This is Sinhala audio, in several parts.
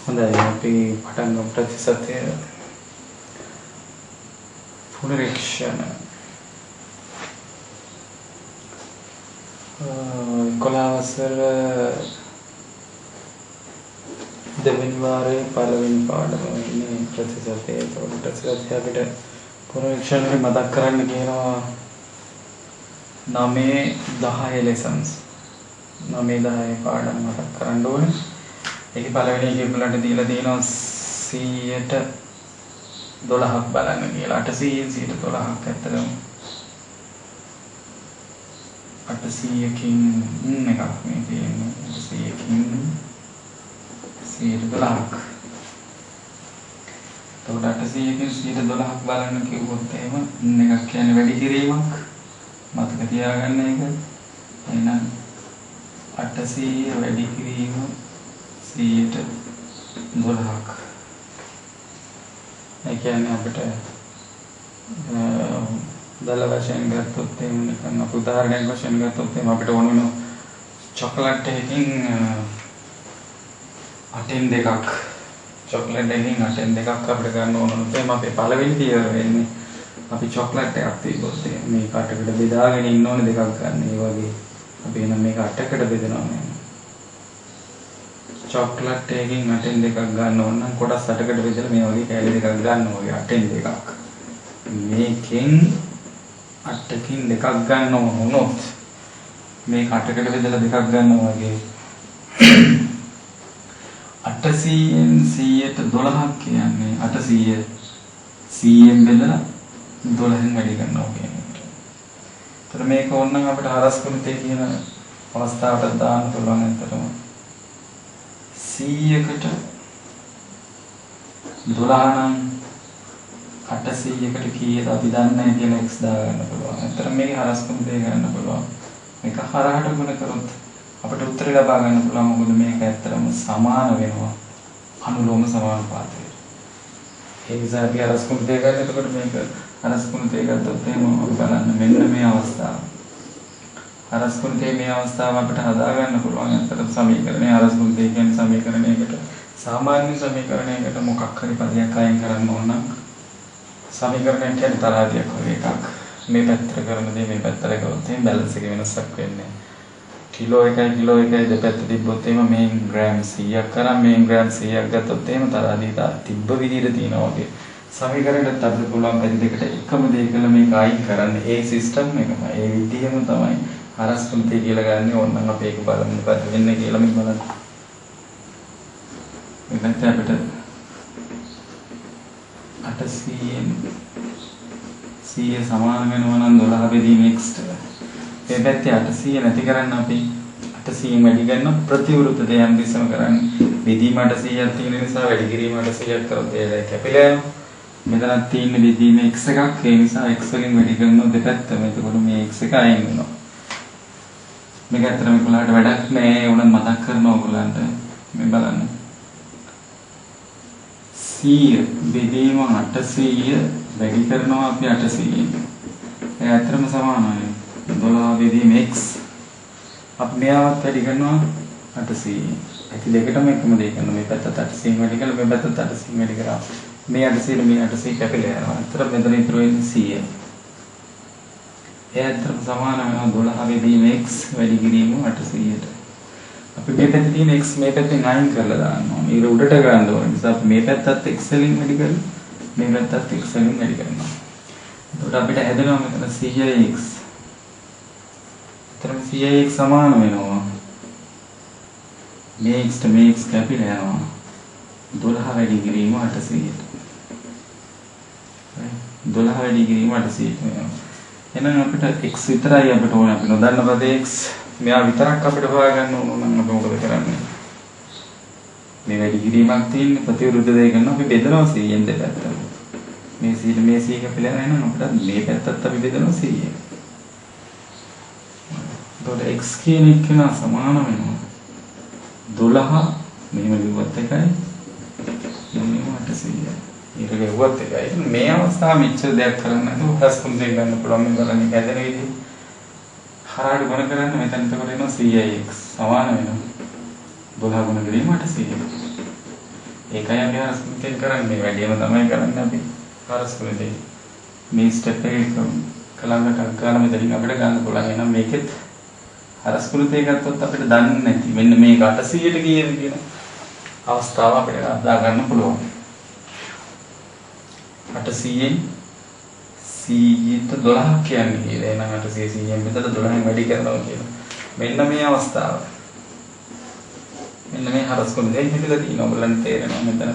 හොඳයි අපි පටන් ගමු ප්‍රතිශතය පුනරීක්ෂණ 11 වසර දෙවෙනි වාරයේ පළවෙනි පාඩම ඉන්නේ ප්‍රතිශතය. ඒතකොට ප්‍රතිශතය අපිට පුනරීක්ෂණය මතක් කරන්න කියනවා 9-10 lessons 9-10 පාඩම් මතක් කරන්න ඕනේ. ඒක පළවෙනි එකේ උගලන්ට දීලා තියෙනවා 100ට 12ක් බලන්න කියලා. 800න් 112ක් ඇත්තටම 800කින් එකක් මේ තියෙන්නේ. 800කින් 112ක්. එතකොට 800කින් 112ක් බලන්න කිව්වොත් එහෙම එකක් කියන්නේ වැඩි කිරීමක්. මතක තියාගන්න එක. එහෙනම් 800 වැඩි කිරීම 112ක්. ඒ කියන්නේ අපිට දල වශයෙන් ගත්තොත් එහෙම නිකන් අපු උදාහරණයක් වශයෙන් ගත්තොත් එහෙම අපිට ඕන වෙන චොකලට් එකකින් 8න් 2ක් චොකලට් එකකින් 8න් 2ක් අපිට ගන්න ඕන වුණොත් එහෙම අපේ පළවෙනි තියර වෙන්නේ අපි චොකලට් එකක් තියබොත් මේ කාටකට බෙදාගෙන ඉන්න ඕනේ දෙකක් ගන්න. ඒ වගේ අපි එනම් මේක 8කට බෙදනවා නේ. චොකලට් එකකින් 8න් 2ක් ගන්න ඕන නම් කොටස් 8කට බෙදලා මේ වගේ කැලි දෙකක් ගන්න ඕනේ 8න් 2ක්. මේකෙන් 8කින් 2ක් ගන්න ඕන වුණොත් මේක 8කට බෙදලා දෙකක් ගන්නවා වගේ 800න් 100ට 12ක් කියන්නේ 800 100න් බෙදලා 12න් වැඩි කරනවා කියන්නේ. ඒතර මේක ඕනනම් අපිට හරස් කුණිතේ කියන අවස්ථාවට දාන්න පුළුවන් අතරම 100කට 12 නම් 800කට කීයද අපි දන්නේ නැහැ කියලා x දා ගන්න පුළුවන්. අතන මේක හරස් කුණිතේ ගන්න පුළුවන්. මේක හරහට ගුණ කරොත් අපිට උත්තරය ලබා ගන්න පුළුවන්. මොකද මේක ඇත්තටම සමාන වෙනවා අනුලෝම සමානුපාතයට. ඒ නිසා අපි හරස් කුණිතේ ගන්න. එතකොට මේක හරස් කුණිතේ ගත්තොත් එහෙම අපි බලන්න මෙන්න මේ අවස්ථාව. හරස් කුණිතේ මේ අවස්ථාව අපිට හදා ගන්න පුළුවන්. අතට සමීකරණය හරස් කුණිතේ කියන්නේ සමීකරණයකට සාමාන්‍ය සමීකරණයකට මොකක් හරි පදයක් අයින් කරන්න ඕන නම් සමීකරණයක් කියන්නේ තරහදියක් වගේ එකක්. මේ පැත්තට කරන දේ මේ පැත්තට කරොත් එහෙනම් බැලන්ස් එකේ වෙනසක් වෙන්නේ. කිලෝ 1 දෙපැත්ත තිබ්බොත් එහෙම මේ ග්‍රෑම් 100ක් කරන් මේ ග්‍රෑම් 100ක් ගත්තොත් එහෙම තරහදී තිබ්බ විදිහට තියෙනවා වගේ. සමීකරණයට අපිට පුළුවන් පැති දෙකට එකම දේ කළ මේක අයින් කරන්න. ඒ සිස්ටම් එකම ඒ විදිහම තමයි හරස් කුණිතේ කියලා ගන්න ඕනනම් අපි ඒක බලමු මොකද වෙන්නේ කියලා මේ බලන්න. මේකට අපිට 800න් 100 සමාන වෙනවා නම් 12 බෙදීම x ට. මේ පැත්තේ 800 නැති කරන්න අපි 800න් වැඩි ගන්න ප්‍රතිවිරුද්ධ දෙයක් දිසම කරන්නේ. බෙදීම 800ක් තියෙන නිසා වැඩි කිරීම 800ක් කරොත් ඒක කැපිලා යනවා. මෙතනක් තියෙන බෙදීම x එකක්. ඒ නිසා x වලින් වැඩි කරනවා දෙපැත්තම. එතකොට මේ x එක අයින් වෙනවා. මේක ඇත්තටම ඔයගොල්ලන්ට වැඩක් නෑ. ඒ උනත් මතක් කරනවා ඔයගොල්ලන්ට. මේ බලන්න. 100 බෙදීම 800 වැඩි කරනවා අපි 800න්. ඒ ඇත්තටම සමානයි. 12 බෙදීම x අපි මෙයාවත් වැඩි කරනවා 800න්. ඇති දෙකටම එකම දේ කරනවා. මේ පැත්තට 800න් වැඩි කරලා මේ පැත්තට 800න් වැඩි කරා. මේ 800 මේ 800 කැපිලා යනවා. ඇත්තට මෙතන ඉතුරු වෙන්නේ 100. ඒ ඇත්තටම සමාන වෙනවා 12 බෙදීම x වැඩි කිරීම 800ට. අපි මේ පැත්තේ තියෙන x මේ පැත්තෙන් අයින් කරලා දාන්න ඕනේ. ඊට උඩට ගන්න ඕනේ. නිසා අපි මේ පැත්තත් x වලින් වැඩි කරලා මේ පැත්තත් x වලින් වැඩි කරනවා. එතකොට අපිට හැදෙනවා මෙතන 100x. එතන 100x සමාන වෙනවා. මේ x ට මේ x කැපිලා යනවා. 12 වැඩි කිරීම 800ට. 12 වැඩි කිරීම 800ට වෙනවා. එහෙනම් අපිට x විතරයි අපිට ඕනේ. අපි නොදන්න පදේ x මෙයා විතරක් අපිට හොයාගන්න ඕන නම් අපි මොකද කරන්නේ? මේ වැඩි කිරීමක් තියෙන ප්‍රතිවිරුද්ධ දෙයක් කරනවා අපි බෙදනවා 100න් දෙපැත්තම. මේ 100 මේ 100 කැපිලා යනවා නම් අපිට මේ පැත්තත් අපි බෙදනවා 100න්. එතකොට x කියන එක සමාන වෙනවා 12 මෙහෙම ලිව්වත් එකයි මෙහෙම 800යි. ඊට ගෙවුවත් එකයි. මේ අවස්ථාව මෙච්චර දෙයක් කරන්න නැතුව හරස් කුණිතේ ගන්න පුළුවන් මේ බලන්න හැදෙන විදිහ. හරහට ගුණ කරන්න මෙතන එතකොට එනවා 100x සමාන වෙනවා 12 ගුණ කිරීම 800. ඒකයි අපි හරස් කුණුතෙන් කරන්නේ වැඩිම තමයි කරන්නේ අපි හරස් කුණුතේ. මේ ස්ටෙප් එක කලකට ගන්න මෙතනින් අපිට ගන්න පුළුවන්. එහෙනම් මේකෙත් හරස් කුණුතේ ගත්තොත් අපිට දන්නේ නැති මෙන්න මේක 800ට කීයද කියන අවස්ථාව අපිට හදා ගන්න පුළුවන්. 800න් 112ක් කියන්නේ කියලා. එහෙනම් 800 100න් මෙතන 12න් වැඩි කරනවා කියලා. මෙන්න මේ අවස්ථාව. මෙන්න මේ හරස් කුණුතේ හිතලා තියෙනවා. ඔයගලන්ට තේරෙනවා මෙතන.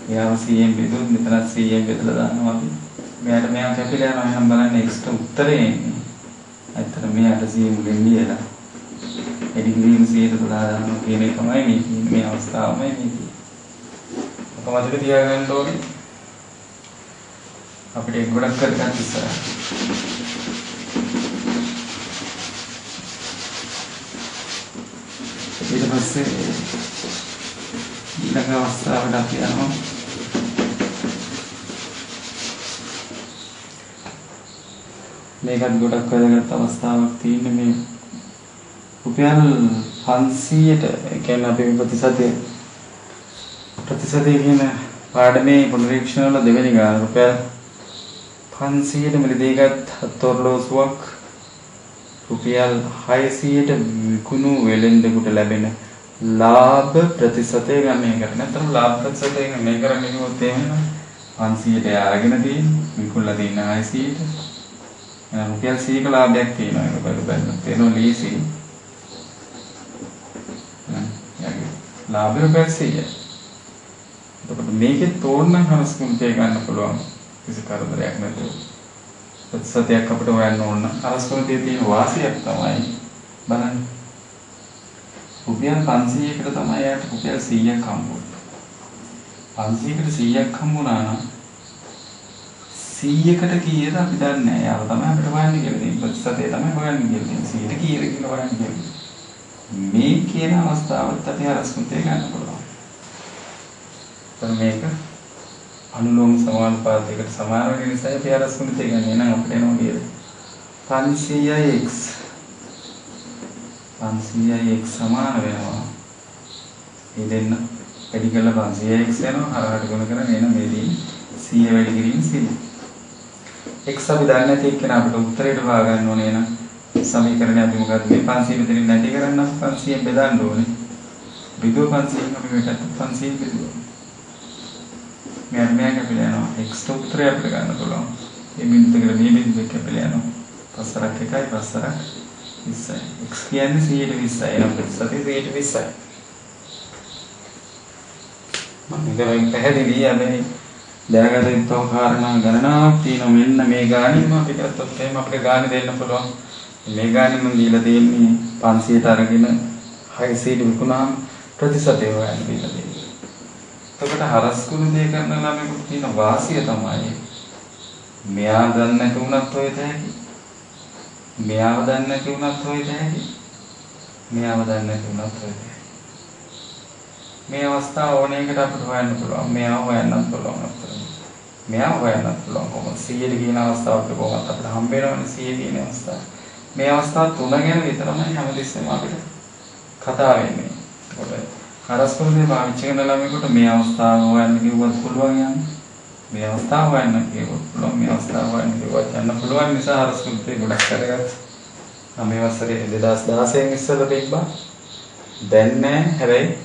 යාව 100න් බෙදුවොත් මෙතනත් 100න් බෙදලා දානවා අපි. මෙයාට මෙයා කැපිලා යනවා. එහෙනම් බලන්න x ට උත්තරේ එන්නේ. ඇත්තට මේ 800 මුලින් ලියලා එඩි ග්‍රීන් 112 දානවා කියන එකමයි මේ අවස්ථාවමයි මේ තියෙන්නේ. ඔක මතක තියාගන්න ඕනේ. අපිට ඒක ගොඩක් කරගන්න ඉස්සරහ. ඊට පස්සේ ඊළඟ අවස්ථාවට අපි යනවා. මේකත් ගොඩක් වැදගත් අවස්ථාවක් තියෙන්නේ මේ රුපියල් 500ට කියන්නේ අපි ප්‍රතිශතය කියන පාඩමේ පුනරීක්ෂණ වල දෙවෙනි ගාන රුපියල් 500ට මිලදීගත් හතොරලෝසුවක් රුපියල් 600ට විකුණු වෙළෙන්දෙකුට ලැබෙන ලාභ ප්‍රතිශතය ගණනය කරන. නැත්නම් ලාභ ප්‍රතිශතය ගණනය කරන්නේ කිව්වොත් එහෙම 500ට අරගෙන තියෙන විකුණලා තියෙන 600ට එහෙනම් රුපියල් 100ක ලාභයක් තියෙනවා. ඒක බලන්න තේරෙනවා ලීසි. ලාභය රුපියල් 100යි. එතකොට මේකේ තෝරන හරස් කුණුතේ ගන්න පුළුවන්. කිසි කරදරයක් නැතුව ප්‍රතිශතයක් අපිට හොයන්න ඕන. හරස් කුණුතේ තියෙන වාසියක් තමයි බලන්න. රුපියල් 500කට තමයි යාට රුපියල් 100ක් හම්බුනේ. 500කට 100ක් හම්බුණා නම් 100කට කීයද අපි දන්නේ නැහැ. යාව තමයි අපිට හොයන්න කියලා තියෙන්නේ. ප්‍රතිශතය තමයි හොයන්න කියලා තියෙන්නේ. 100ට කීයද කියලා හොයන්න කියලා. මේ කියන අවස්ථාවත් අපි හරස් කුණුතේ ගන්න පුළුවන්. එතන මේක අනුලෝම සමානුපාතයකට සමාන වෙන නිසා අපි හරස් කුණුතේ ගන්න. එහෙනම් අපිට එනවා කීයද? 500x 500x සමාන වෙනවා. මේ දෙන්න වැඩි කරලා 500x වෙනවා. හරහට ගුණ කරගෙන එන මේදී 100 වැඩි කිරීම 100. x අපි දන්නේ නැති එක්කන අපිට උත්තරයට හොයා ගන්න ඕනේ. එහෙනම් සමීකරණය අපි මොකද මේ 500 මෙතනින් නැති කරන්න 500ෙන් බෙදන්න ඕනේ. බෙදුව 500ෙන් අපි මේකට 500 බෙදුවා. මෙයා කැපිලා යනවා. x ට උත්තරය අපිට ගන්න පුළුවන්. මේ බිඳුවකට මේ බිඳුවට කැපිලා යනවා. 5 1යි 5 20යි. x කියන්නේ 120යි. එහෙනම් ප්‍රතිශතය 120යි. මම මේක පැහැදිලි යන්නේ දැනගත යුතු කාරණා ගණනාවක් තියෙනවා. මෙන්න මේ ගානින්ම අපි ගත්තොත් එහෙම අපිට ගාන දෙන්න පුළුවන්. මේ ගානින්ම දීලා තියෙන්නේ 500ට අරගෙන 600ට විකුණාම ප්‍රතිශතය හොයන්න දීලා තියෙනවා. එතකොට හරස් කුණුතේ කරන ළමයෙකුට තියෙන වාසිය තමයි මෙයා දන්නේ නැති වුණත් ඔය තැහැකි. මෙයාව දන්නේ නැති වුණත් ඔය තැහැකි. මෙයාව දන්නේ නැති වුණත් ඔය තැහැකි. මේ අවස්ථාව ඕනෑකට අපිට හොයන්න පුළුවන්. මෙයාව හොයන්නත් පුළුවන් අපිට. මෙයාව හොයන්නත් පුළුවන්. කොහොමද 100ට කියන අවස්ථාවක කොහොමද අපිට හම්බ වෙනවනේ 100 කියන අවස්ථාව. මේ අවස්ථාව තුන ගැන විතරමයි හැමතිස්සෙම අපිට කතා වෙන්නේ. ඒකට හරස් කුණුතේ පාවිච්චි කරන ළමයෙකුට මේ අවස්ථාව හොයන්න කිව්වත් පුළුවන් යන්න. මේ අවස්ථාව හොයන්න කිව්වොත් පුළුවන්. මේ අවස්ථාව හොයන්න කිව්වත් යන්න පුළුවන් නිසා හරස් කුණුතේ ගොඩක් කරගත්තා. මම මේ වසරේ 2016 ඉස්සෙල්ලා තිබ්බා. දැන් නෑ. හැබැයි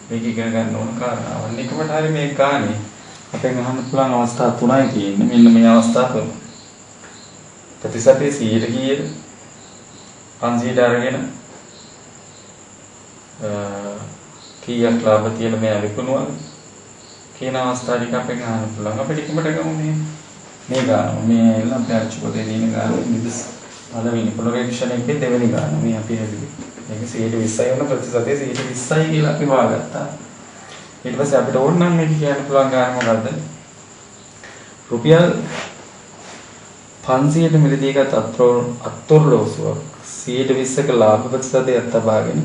මේක ඉගෙන ගන්න ඕන කාරණාවක්. නිකමට හරි මේ ගානේ අපෙන් අහන්න පුළුවන් අවස්ථා තුනයි තියෙන්නේ. මෙන්න මේ අවස්ථා තුන. ප්‍රතිශතය 100ට කීයද? 500ට අරගෙන කීයක් ලාභ තියෙන මේ විකුණුවල කියන අවස්ථා ටික අපෙන් අහන්න පුළුවන්. අපි ටිකමට ගමු මේ ගාන. මේ එල්ල අපි අරචි පොතේ තියෙන ගාන නිදස් පළවෙනි පුනරීක්ෂණයේ දෙවෙනි ගාන. මේ අපි හැදුවේ. මේක 120යි වුණ ප්‍රතිශතය 120යි කියලා අපි හොයාගත්තා. ඊට පස්සේ අපිට ඕන නම් මේක කියන්න පුළුවන් ගාන මොකද්ද? රුපියල් 500ට මිලදීගත් අත්ොරලෝසුවක් 120ක ලාභ ප්‍රතිශතයක් තබාගෙන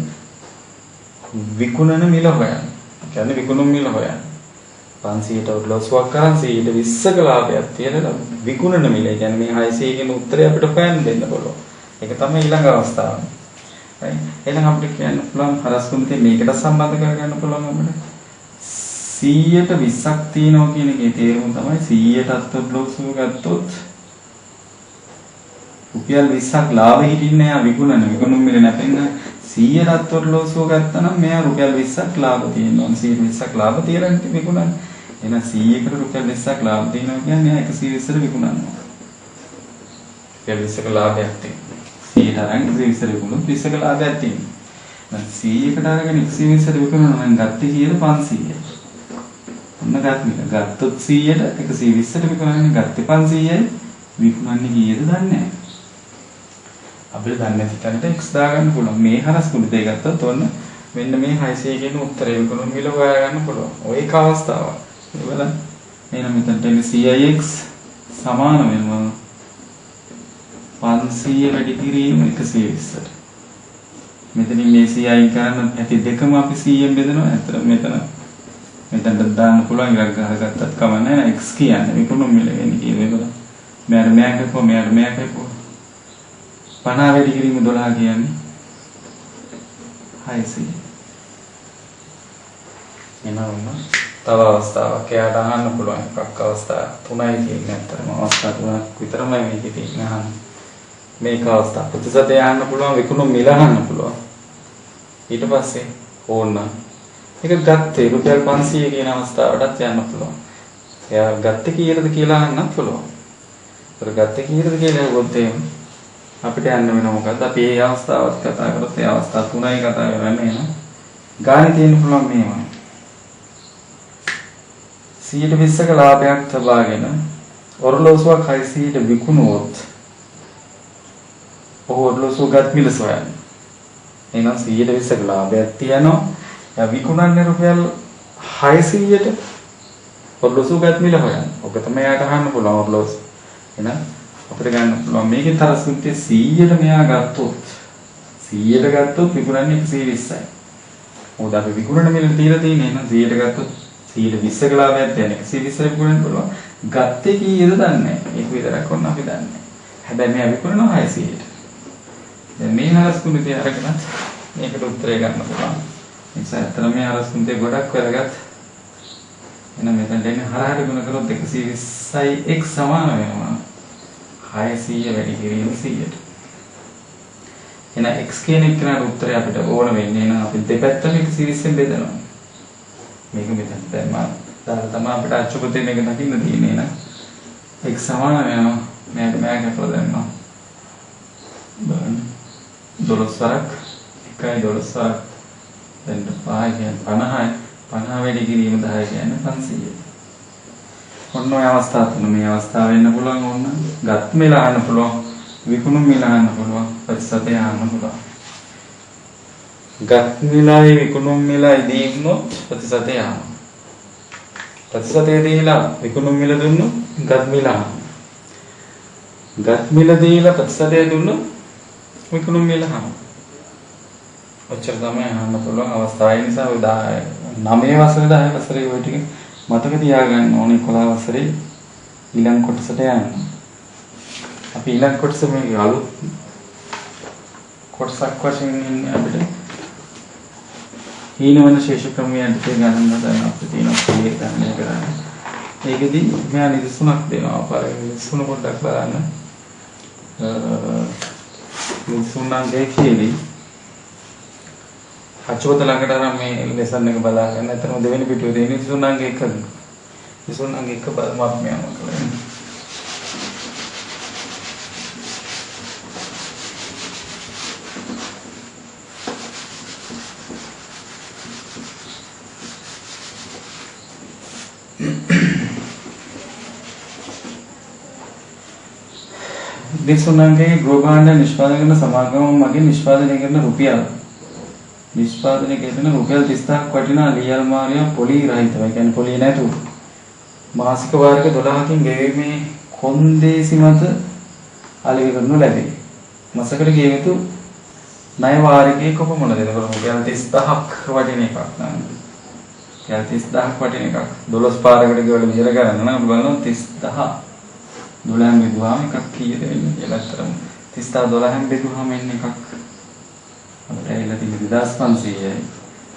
විකුණන මිල හොයන්න. කියන්නේ විකුණුම් මිල හොයන්න. 500ට ඔරලෝසුවක් කරන් 120ක ලාභයක් තියෙනවා විකුණන මිල. කියන්නේ මේ 600 කියන උත්තරය අපිට හොයන්න දෙන්න පුළුවන්. ඒක තමයි ඊළඟ අවස්ථාව. right? එහෙනම් අපිට කියන්න පුළුවන් හරස් කුණුතේ මේකට සම්බන්ධ කරගන්න පුළුවන් අපිට 100ට 20ක් තියෙනවා කියන එකේ තේරුම තමයි 100ටත් ඔරලෝසුව ගත්තොත් රුපියල් 20ක් ලාභ හිටින්නේ යා විකුණුම් මිල නැපෙන්න 100ටත් ඔරලෝසුව ගත්තා නම් මෙයා රුපියල් 20ක් ලාභ තියෙනවා 120ක් ලාභ තියලා විකුණන්නේ එහෙනම් 100කට රුපියල් 20ක් ලාභ තියෙනවා කියන්නේ 120ට විකුණනවා රුපියල් 20ක ලාභයක් තියෙනවා 100ට අරන් 120ට විකුණුම් 30ක ලාභයක් තියෙනවා දැන් 100කට අරගෙන 120ට විකුණනවා නම් ගත්තේ කීයද 500යි ඔන්න ගත්තොත් 100ට 120ට විකුණන්නේ ගත්තේ 500යි විකුණන්නේ කීයද දන්නේ නැහැ අපිට දන්නේ නැති තැනට x දාගන්න පුළුවන්. මේ හරස් කුඩු දෙක ගත්තොත් ඔන්න මෙන්න මේ 600 කියන උත්තරේ විකුණුම් මිල හොයා ගන්න පුළුවන්. ඔය එක අවස්ථාවක්. ඒ බලන්න. එහෙනම් මෙතනට එන්නේ CIX සමාන වෙනවා 500 වැඩි කිරීම 120ට. මෙතනින් මේ CI කරන්න ඇති දෙකම අපි 100ෙන් බෙදනවා. ඇත්තට මෙතනට දාන්න පුළුවන් ඉලක්ක ගහගත්තත් කමන්නේ නැහැ. x කියන්නේ විකුණුම් මිල වෙන්නේ කියලා බලන්න. මෙයාට කෝ 50 වැඩි කිරීම 12 කියන්නේ 600. එනවා තව අවස්ථාවක් එයාට අහන්න පුළුවන් එකක් අවස්ථා 3යි තියෙන්නේ අතරම අවස්ථා 3ක් විතරමයි මේකේ තියෙන්නේ අහන්න. මේක අවස්ථා ප්‍රතිශතය අහන්න පුළුවන් විකුණුම් මිල අහන්න පුළුවන්. ඊට පස්සේ ඕන්න ඒක ගත්තේ රුපියල් 500 කියන අවස්ථාවටත් යන්න පුළුවන්. එයා ගත්තේ කීයටද කියලා අහන්නත් පුළුවන්. ඒතර ගත්තේ කීයටද කියලා අහුවොත් අපිට යන්න වෙන මොකද්ද අපි මේ අවස්ථාවත් කතා කරොත් ඒ අවස්ථා 3යි කතා කරන්නේ නේද ගානේ තියෙන්න පුළුවන් මේවා 120ක ලාභයක් තබාගෙන ඔරලෝසුවක් 600ට විකුණුවොත් ඔහු ඔරලෝසුව ගත් මිල සොයන්නේ එහෙනම් 120ක ලාභයක් තියනවා එයා විකුණන්නේ රුපියල් 600ට ඔරලෝසුව ගත් මිල හොයන්නේ ඔක තමයි යාට අහන්න පුළුවන් ඔරලෝසුව එහෙනම් අපිට ගන්න පුළුවන් මේකේ තරසුන්තේ 100ට මෙයා ගත්තොත් විකුණන්නේ 120යි. මොකද අපි විකුණන මිල තියලා තියෙන්නේ එහෙනම් 100ට ගත්තොත් 120ක ලාභයක් තියෙන 120ට විකුණන්න පුළුවන්. ගත්තේ කීයද දන්නේ නැහැ. ඒක විතරක් වොන්න අපි දන්නේ නැහැ. හැබැයි මෙයා විකුණනවා 600ට. දැන් මේ හරස්කුණේ අරගෙන මේකට උත්තරය ගන්න පුළුවන්. ඒ නිසා අතන මේ හරස්කුණේ ගොඩක් වැදගත්. එහෙනම් මෙතන දෙන්නේ හරහට ගුණ කරොත් 120යි x සමාන වෙනවා. 600 වැඩි කිරීම 100ට. එහෙනම් x කියන එකට උත්තරය අපිට ඕන වෙන්නේ එහෙනම් අපි දෙපැත්තම 120ෙන් බෙදනවා. මේක මෙතන දැන් මම දාලා තමයි අපිට අච්චුපතේ මේක දකින්න තියෙන්නේ එහෙනම් x සමාන වෙනවා මේක අපල දැම්මා. බලන්න 12 වරක් 1යි 12 වරක් දැන් 5 කියන්නේ 50යි 50 වැඩි කිරීම 10 කියන්නේ 500යි. ඔන්න ඔය අවස්ථාව තුන මේ අවස්ථාව වෙන්න පුළුවන් ඕන්න ගත් මිල අහන්න පුළුවන් විකුණුම් මිල අහන්න පුළුවන් ප්‍රතිශතය අහන්න පුළුවන් ගත් මිලයි විකුණුම් මිලයි දීනොත් ප්‍රතිශතය අහන්න ප්‍රතිශතය දීලා විකුණුම් මිල දුන්නොත් ගත් මිල අහන්න ගත් මිල දීලා ප්‍රතිශතය දුන්නොත් විකුණුම් මිල අහන්න ඔච්චර තමයි අහන්න පුළුවන් අවස්ථාව ඒ නිසා 9 වසරේ 10 වසරේ ඔය ටික මතක තියාගන්න ඕනේ 11 වසරේ ඊළඟ කොටසට යන්න. අපි ඊළඟ කොටස මේ අලුත් කොටසක් වශයෙන් ඉන්නේ අපිට ඊනවන ශේෂ ක්‍රමයන් දෙක ගණන් ගන්න අපිට තියෙනවා පිළිගන්න ගණනය කරන්න. ඒකෙදි මෙයා නිදසුනක් දෙනවා. පළවෙනි නිදසුන පොඩ්ඩක් බලන්න. නිදසුන දෙකේදී අච්චුවත ළඟට අරන් මේ ලෙසන් එක බලා ගන්න. අතරම දෙවෙනි පිටුවේ තියෙන නිදසුනංග එක. නිදසුනංග එක බලමු අපි යනවා කියලා. නිදසුනංගයේ ගෘහභාණ්ඩ නිෂ්පාදනය කරන සමාගම මගින් නිෂ්පාදනය කරන රුපියල් 30000ක් වටිනා ලියල් මාර්යා පොලි රහිතව. ඒ කියන්නේ පොලි නැතුව මාසික වාරික 12කින් ගෙවීමේ කොන්දේසි මත අලෙවි කරනු ලැබේ. මාසකට ගෙවිය යුතු ණය වාරිකයේ කොපමණද? එතකොට රුපියල් 30000ක් වටින එකක් නේද? රුපියල් 30000ක් වටින එකක් 12 පාරකට ගෙවලා විතර කරන්න නම් අපි බලනවා 30000 12න් බෙදුවාම එකක් කීයද වෙන්නේ කියලා අතරම 30000 12න් බෙදුවාම එන්නේ එකක් අපිට ඇවිල්ලා තියෙන්නේ 2500යි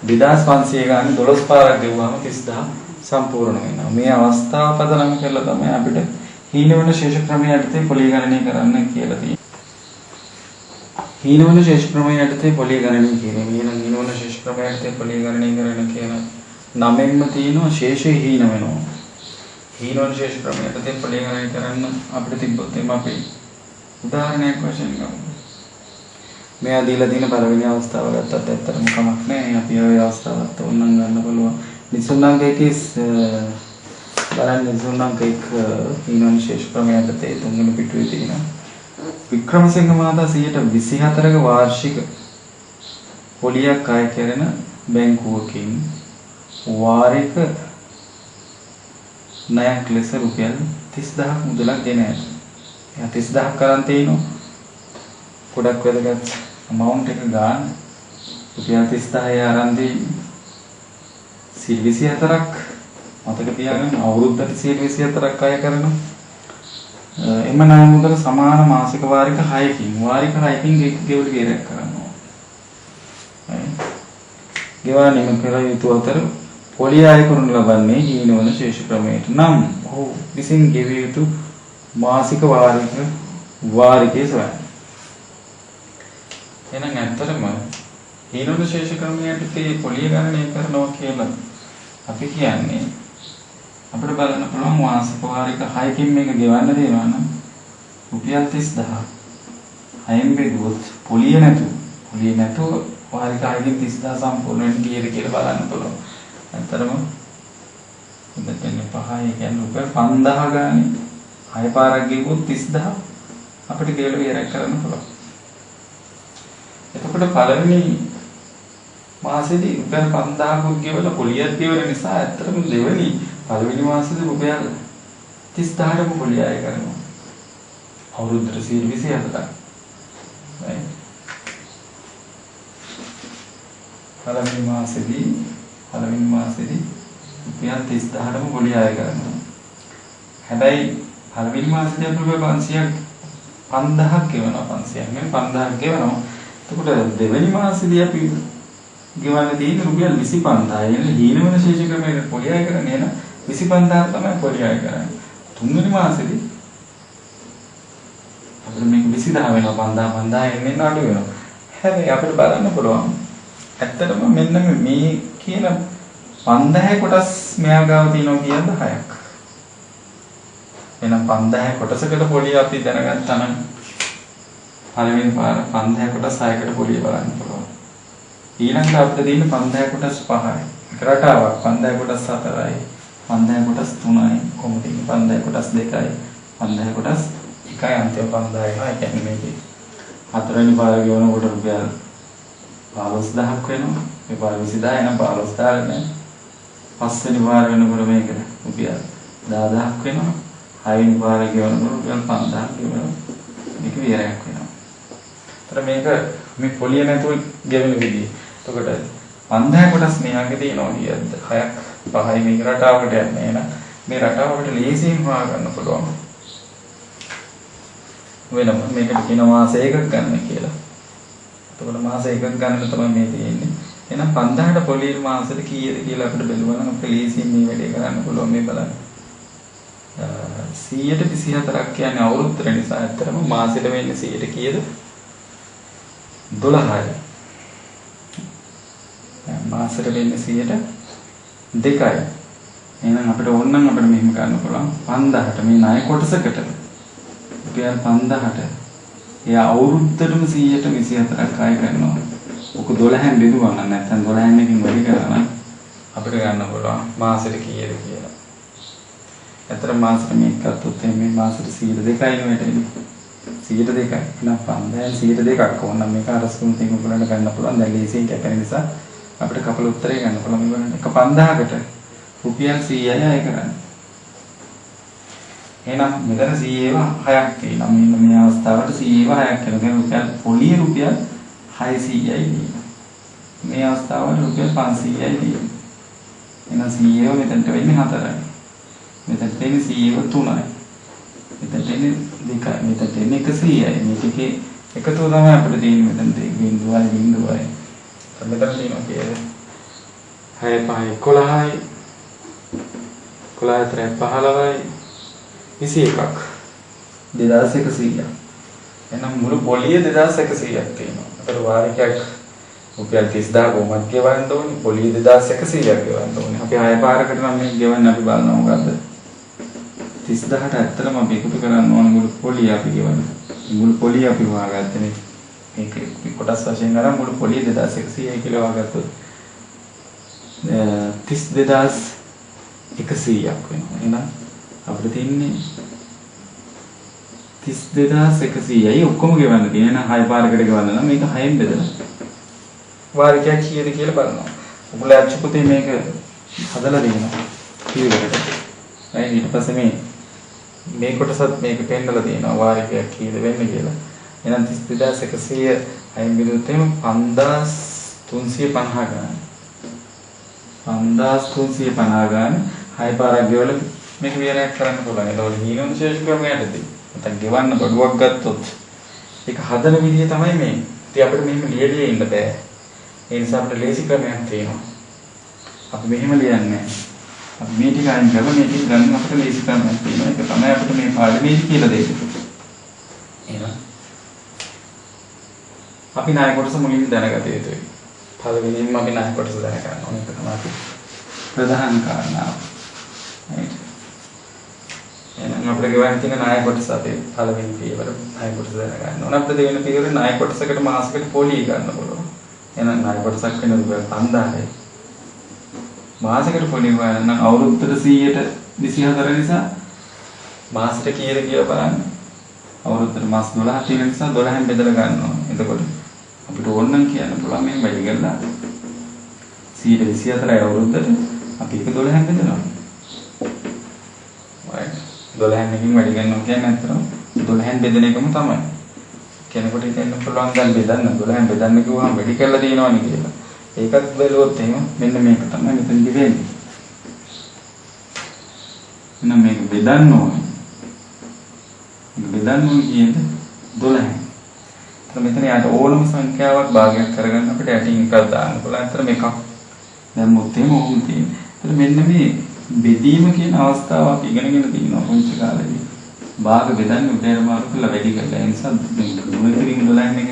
2500 ගානේ 12 පාරක් ගෙවුවාම 30000 සම්පූර්ණ වෙනවා. මේ අවස්ථාව පදනම් කරලා තමයි අපිට හීනවන ශේෂ ක්‍රමයේ යටතේ පොලී ගණනය කරන්න කියලා තියෙන්නේ. හීනවන ශේෂ ක්‍රමයේ යටතේ පොලී ගණනය කියන්නේ හීනවන ශේෂ ක්‍රමයේ යටතේ පොලී ගණනය කරන කියන නමෙන්ම තියෙනවා ශේෂය හීන වෙනවා. හීනවන ශේෂ ක්‍රමයේ යටතේ පොලී ගණනය කරන්න අපිට තිබ්බොත් එimhe අපි උදාහරණයක් වශයෙන් ගමු. මෙයා දීලා තියෙන පළවෙනි අවස්ථාව ගත්තත් ඇත්තටම කමක් නැහැ. අපි ওই අවස්ථාවත් ඕනනම් ගන්න පුළුවන්. නිසුණංග එකේ බලන්න නිසුණංග එක හීනවන ශේෂ ක්‍රමයේ යටතේ තුන්වෙනි පිටුවේ තියෙනවා. වික්‍රමසිංහ මහතා 124ක වාර්ෂික පොලියක් අය කරන බැංකුවකින් වාරික ණයක් ලෙස රුපියල් 30000ක් මුදලක් ගෙන ඇත. එයා 30000ක් කරන් තිනවා. ගොඩක් වැදගත් amount එක ගන්න රුපියල් 30000 අරන් දී 124ක් මතක තියාගන්න අවුරුද්දට 124ක් අය කරනවා. එම ණය මුදල සමාන මාසික වාරික 6කින් ගෙවල ගේරක් කරනවා. ගෙවා නිම කර යුතු අතර පොලිය අය කරනු ලබන්නේ හීනවන ශේෂ ක්‍රමයට නම් ඔහු විසින් ගෙවිය යුතු මාසික වාරිකයේ සොයන්න. එහෙනම් ඇත්තටම හීනවන ශේෂ ක්‍රමයට පොලිය ගණනය කරනවා කියලා අපි කියන්නේ අපිට බලන්න පුළුවන් මාසික වාරික 6කින් මේක ගෙවන්න දෙනවා නම් රුපියල් 30000. 6න් බෙදුවොත් පොලිය නැතුව වාරික 6කින් 30000 සම්පූර්ණයෙන් කීයද කියලා බලන්න පුළුවන්. ඇත්තටම මෙතන 5 කියන්නේ රුපියල් 5000 ගානේ 6 පාරක් ගෙවුවොත් 30000 අපිට ගෙවල ඉවරයක් කරන්න පුළුවන්. එතකොට පළවෙනි මාසෙදී රුපියල් 5000ක් ගෙවලා පොලියක් ගෙවන නිසා ඇත්තටම පළවෙනි මාසෙදී රුපියල් 30000ක් පොලිය අය කරනවා. අවුරුද්දට 124ක්. right. පළවෙනි මාසෙදී රුපියල් 30000ක් පොලිය අය කරනවා. හැබැයි පළවෙනි මාසෙදී අපි රුපියල් 5000ක් ගෙවනවා 5000ක් ගෙවනවා. එතකොට දෙවෙනි මාසෙදී අපි ගෙවන්න තියෙන රුපියල් 25000. එන්නේ හීනවන ශේෂ ක්‍රමයේ පොලිය අය කරන්නේ නේද? 25000 තමයි පොලිය අය කරන්නේ. තුන්වෙනි මාසෙදී අපිට මේක 20000 වෙනවා 5000 එන්නේ නඩු වෙනවා. හැබැයි අපිට බලන්න පුළුවන් ඇත්තටම මෙන්න මේ කියන 5000 කොටස් මෙයා ගාව තියෙනවා කියද්ද 6ක්. එහෙනම් 5000 කොටසකට පොලිය අපි දැනගත්තා නම් පළවෙනි පාර 5000 කොටස් 6කට පොලිය බලන්න පුළුවන්. ඊළඟට අපිට තියෙන 5000 කොටස් 5යි. එක රටාවක් 5000 කොටස් 4යි. 5000 කොටස් 3යි. කොහොමද 5000 කොටස් 2යි. 5000 කොටස් 1යි අන්තිම 5000 එනවා. ඒ කියන්නේ මේකේ හතරවෙනි පාර ගෙවනකොට රුපියල් 15000ක් වෙනවා. මේ පාර 20000 එනම් 15000 නේ. පස්වෙනි පාර වෙනකොට මේක රුපියල් 10000ක් වෙනවා. හයවෙනි පාර ගෙවනකොට රුපියල් 5000ක් වෙනවා. මේක විතරක් වෙනවා. ඒතර මේක මේ පොලිය නැතුව ගෙවෙන විදිය. එතකොට 5000 කොටස් මෙයාගේ තියෙනවා කියද්ද 6ක් 5යි මේක රටාවකට යන්නේ නේද? මේ රටාව අපිට ලේසියෙන් හොයා ගන්න පුළුවන්. වෙනම මේකට කියන මාස එකක් ගන්න කියලා. එතකොට මාස එකක් ගන්න තමයි මේ තියෙන්නේ. එහෙනම් 5000ට පොලිය මාසෙට කීයද කියලා අපිට බැලුවා නම් අපිට ලේසියෙන් මේ වැඩේ කරන්න පුළුවන් මේ බලන්න. 124ක් කියන්නේ අවුරුද්දට නිසා ඇත්තටම මාසෙට වෙන්නේ 100ට කීයද? 12යි. මාසෙට වෙන්නේ 2යි. එහෙනම් අපිට ඕනනම් අපිට මෙහෙම ගන්න පුළුවන් 5000ට මේ ණය කොටසකට රුපියල් 5000ට එයා අවුරුද්දටම 124ක් අය කරනවා. ඔක 12න් බෙදුවා නම් නැත්නම් 12න් එකකින් වැඩි කරා නම් අපිට ගන්න පුළුවන් මාසෙට කීයද කියලා. ඇත්තට මාසෙට මේක ගත්තොත් මේ මාසෙට 102යි නෙවෙයි. 102යි. එහෙනම් 5000න් 102ක් ඕනනම් මේක අරස්කුම් තින් උගලන්න ගන්න පුළුවන්. දැන් ලේසියෙන් කැපෙන නිසා අපිට කපල උත්තරේ ගන්න පුළුවන්. මේ බලන්න එක 5000කට රුපියල් 100යි අය කරන්නේ. එහෙනම් මෙතන 100ව 6ක් තියෙනවා. මෙන්න මේ අවස්ථාවට 100ව 6ක් කියලා. රුපියල් පොලිය රුපියල් 600යි තියෙනවා. මේ අවස්ථාවට රුපියල් 500යි තියෙනවා. එහෙනම් 100ව මෙතනට වෙන්නේ 4යි. මෙතනට වෙන්නේ 100ව 3යි. මෙතනට වෙන්නේ 2යි. මෙතනට වෙන්නේ 100යි. මේකේ එකතුව තමයි අපිට තියෙන්නේ මෙතන බිඳුවයි බිඳුවයි. මෙතන තියෙනවා කීයද? 6 5 11යි 11 15යි 21ක් 2100ක්. එහෙනම් මුළු පොලිය 2100ක් තියෙනවා. අතට වාරිකයක් රුපියල් 30000 කොහොමද ගෙවන්න ඕනේ? පොලිය 2100ක් ගෙවන්න ඕනේ. අපි 6 පාරකට නම් මේක ගෙවන්න අපි බලනවා මොකද්ද? 30000ට ඇත්තටම අපි එකතු කරන්න ඕන මුළු පොලිය අපි ගෙවන්න. මුළු පොලිය අපි හොයාගත්තේ මේ. මේක කොටස් වශයෙන් අරන් මුළු පොලිය 2100යි කියලා හොයාගත්තොත් 32100ක් වෙනවා. එහෙනම් අපිට තියෙන්නේ 32100යි ඔක්කොම ගෙවන්න තියෙන. එහෙනම් 6 පාරකට ගෙවන්න නම් මේක 6ෙන් බෙදලා වාරිකයක් කීයද කියලා බලනවා. ඔගොල්ලෝ අච්චුපතේ මේක හදලා දෙනවා. කීයකට. ඊට පස්සේ මේ කොටසත් මේක පෙන්නලා දෙනවා වාරිකයක් කීයද වෙන්නේ කියලා. එහෙනම් 32100 6ෙන් බෙදුවොත් එහෙනම් 5350 ගන්න. 5350 ගන්න 6 පාරක් ගෙවලා මේක විතරක් කරන්න පුළුවන්. ඒතකොට හීනොන් ශේෂ ක්‍රමයටදී නැත්නම් ගෙවන්න බඩුවක් ගත්තොත් ඒක හදන විදිය තමයි මේ. ඉතින් අපිට මෙහෙම ලියලා ඉන්න බෑ. ඒ නිසා අපිට ලේසි ක්‍රමයක් තියෙනවා. අපි මෙහෙම ලියන්නේ නැහැ. අපි මේ ටික අයින් කරලා මේ ටික ගන්න අපිට ලේසි ක්‍රමයක් තියෙනවා. ඒක තමයි අපිට මේ පාඩමේදී කියලා දෙන්නේ. එහෙනම් අපි ණය කොටස මුලින්ම දැනගත යුතුයි. පළවෙනියෙන්ම අපි ණය කොටස දැනගන්න ඕනේ. ඒක තමයි ප්‍රධාන කාරණාව. right. එහෙනම් අපිට ගෙවන්න තියෙන ණය කොටස අපි පළවෙනි පියවර ණය කොටස දැනගන්න ඕනේ. අපිට දෙවෙනි පියවර ණය කොටසකට මාසයකට පොලිය ගන්න පුළුවන්. එහෙනම් ණය කොටසක් වෙන රුපියල් 5000යි. මාසයකට පොලිය ගන්න නම් අවුරුද්දට 100ට 24 නිසා මාසෙට කීයද කියලා බලන්න. අවුරුද්දට මාස 12 තියෙන නිසා 12න් බෙදලා ගන්න ඕනේ. එතකොට අපිට ඕන නම් කියන්න පුළුවන් මේ වැඩි කරලා 124යි අවුරුද්දට අපි ඒක 12න් බෙදනවා. right 12න් එකකින් වැඩි ගන්නවා කියන්නේ අතරම 12න් බෙදෙන එකම තමයි. කෙනෙකුට හිතෙන්න පුළුවන් දැන් බෙදන්න 12න් බෙදන්න කිව්වම වැඩි කරලා දිනවනේ කියලා. ඒකත් බැලුවොත් එහෙම මෙන්න මේක තමයි මෙතනදි වෙන්නේ. එහෙනම් මේක බෙදන්න ඕනේ. බෙදන්න ඕනේ කියන්නේ 12න්. මෙතන යට ඕනම සංඛ්‍යාවක් භාගයක් කරගන්න අපිට යටින් එකක් දාන්න පුළුවන්. අතන මේකක් දැම්මොත් එහෙම ඕම් තියෙනවා. ඒතර මෙන්න මේ බෙදීම කියන අවස්ථාව අපි ඉගෙනගෙන තියෙනවා පුංචි කාලේදී. භාග බෙදන්න උදේට මාරු කරලා වැඩි කරලා. ඒ නිසා මුලින්ම 12න් එක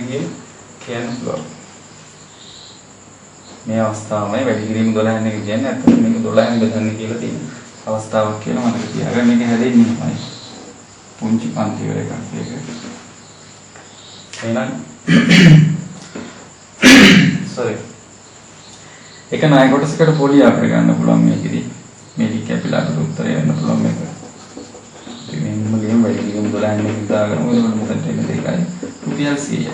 කියන්න පුළුවන්. මේ අවස්ථාවමයි වැඩි කිරීම 12න් එක කියන්නේ. අතන මේක 12න් බෙදන්න කියලා තියෙන අවස්ථාවක් කියලා මතක තියාගන්න. මේක හැදෙන්නේ තමයි පුංචි පන්ති වල එකක් ඒක. එහෙනම් sorry එක ණය කොටසකට පොලිය අපිට ගන්න පුළුවන් මේකෙදි මේ කැපිලාට උත්තරය වෙන්න පුළුවන් මේක. ඉතින් මේ මුලින්ම වැඩි කිරීම 12න් එක දාගමු. ඒකට මොකද වෙන්නේ දෙකයි රුපියල් 100යි.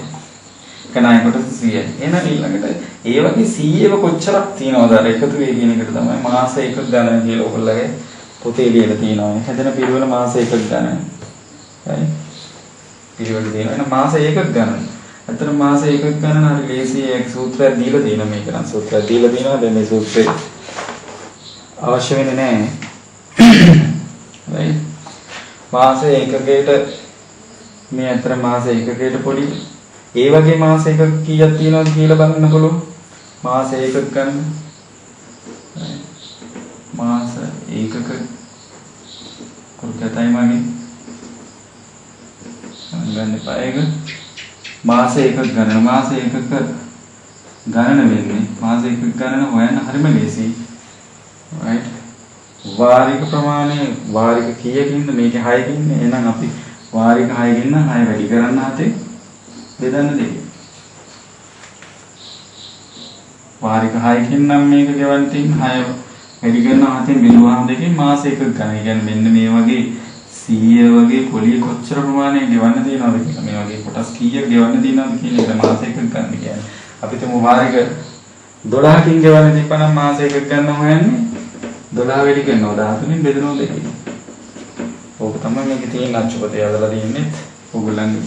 එක ණය කොටස 100යි. එහෙනම් ඊළඟට ඒ වගේ 100ව කොච්චරක් තියනවද අර එකතු වෙයි කියන එකට තමයි මාස එකක් ගණන කියලා ඔයගොල්ලෝගේ පොතේ ලියලා තියෙනවා. හැදෙන පිළිවෙල මාස එකක් ගණන. හරි පිළිවෙල දෙනවා. එහෙනම් මාස එකක් ගණන. අතන මාස එකක් ගණන හරි ලේසි ඒක සූත්‍රයක් දීලා තියෙනවා මේක නම් සූත්‍රයක් දීලා තියෙනවා. දැන් මේ සූත්‍රය අවශ්‍ය වෙන්නේ නැහැ. right මාස එකකයට මේ අතර මාස එකකයට පොඩි ඒ වගේ මාස එකක කීයක් තියෙනවද කියලා බලන්න පුළුවන්. මාස එකක් ගන්න. මාස එකක කොටතයි මගේ ගන්න පායක මාස එකක් ගණන මාස එකක ගණන වෙන්නේ මාස එකක ගණන හොයන්න හරිම ලේසියි. right වාරික ප්‍රමාණය වාරික කීයකින්ද මේකේ 6කින් එහෙනම් අපි වාරික 6කින් 6 වැඩි කරන්න හතේ බෙදන්න දෙක. වාරික 6කින් නම් මේක ගෙවන්න තියෙන 6 වැඩි කරන හතෙන් බෙදුවාම දෙකෙන් මාස එකක් ගන්න. ඒ කියන්නේ මෙන්න මේ වගේ 100 වගේ පොලිය කොච්චර ප්‍රමාණයක් ගෙවන්න තියෙනවද කියලා මේ වගේ කොටස් කීයක් ගෙවන්න තියෙනවද කියන එක මාස එකක් ගන්න කියන්නේ. අපි තුමු වාරික 12කින් ගෙවන්න තිබ්බනම් මාස එකක් ගන්න හොයන්නේ 12 වැඩි කරනවා 13න් බෙදනවා දෙකකින්. ඕක තමයි මේකේ තියෙන අච්චුපතේ අදලා තියෙන්නේ ඕගොල්ලන්ගේ.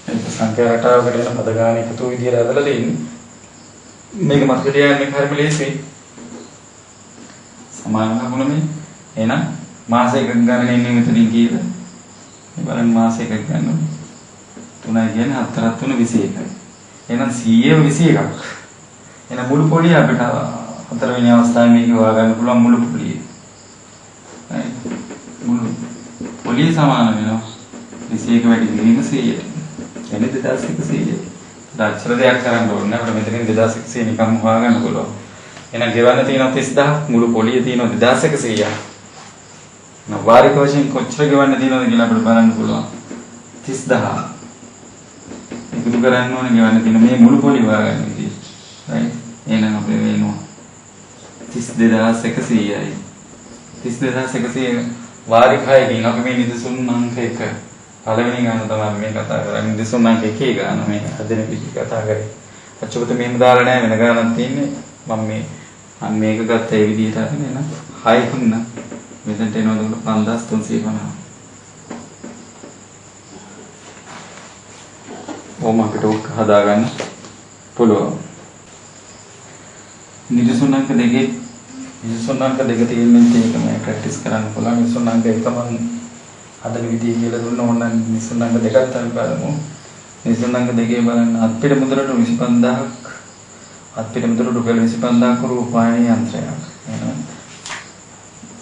ඒක සංඛ්‍යා රටාවකට එන පද ගාන එකතු විදියට අදලා දෙන්නේ. මේක මතක තියාගන්න හරිම ලේසියි. සමාන ලකුණ මේ එහෙනම් මාස එකක් ගන්න ඉන්නේ මෙතනින් කියලා. මේ බලන්න මාස එකක් ගන්නවා. 3යි කියන්නේ 4ක් 3 21යි. එහෙනම් 100 21ක්. එහෙනම් මුළු පොලිය අපිට හතරවෙනි අවස්ථාවේ මේක හොයාගන්න පුළුවන් මුළු පොලිය. මුළු පොලිය සමාන වෙනවා 21 වැඩි කිරීම 100ට. එන්නේ 2100. අක්ෂර දෙයක් කරන්න ඕනේ. අපිට මෙතනින් 2100 නිකම්ම හොයාගන්න පුළුවන්. එහෙනම් ගෙවන්න තියෙනවා 30000ක් මුළු පොලිය තියෙනවා 2100ක්. වාරික වශයෙන් කොච්චර ගෙවන්න තියෙනවද කියලා අපිට බලන්න පුළුවන්. 30000. ඉතුරු කරන්න ඕනේ ගෙවන්න තියෙන මේ මුළු පොලිය හොයාගන්න විදිහ. right? එහෙනම් අපේ වෙනවා 32100යි. 32100 වාරික 6කින් අපි මේ නිදසුන් අංක 1 පළවෙනි ගාන තමයි මේ කතා කරන්නේ. නිදසුන් අංක 1 ගාන මේ හදන පිටි කතා කරේ. අච්චුපත මෙහෙම දාලා නැහැ වෙන ගානක් තියෙන්නේ. මම මේක ගත්ත ඒ විදිහට හදන්නේ නේද? 6 වුණා. මෙතනට එනවද 5350. ඕම අපිට ඔක් හදාගන්න පුළුවන්. නිදසුනංක දෙකේ තියෙන මේක මම ප්‍රැක්ටිස් කරන්න පුළුවන්. නිදසුනංක එක මම හදන විදිය කියලා දුන්න ඕනනම් නිදසුනංක දෙකක් තමයි බලමු. නිදසුනංක දෙකේ බලන්න අත්පිට මුදලට 25000ක් අත්පිට මුදලට රුපියල් 25000ක් රූපායන යන්ත්‍රයක්. එහෙනම්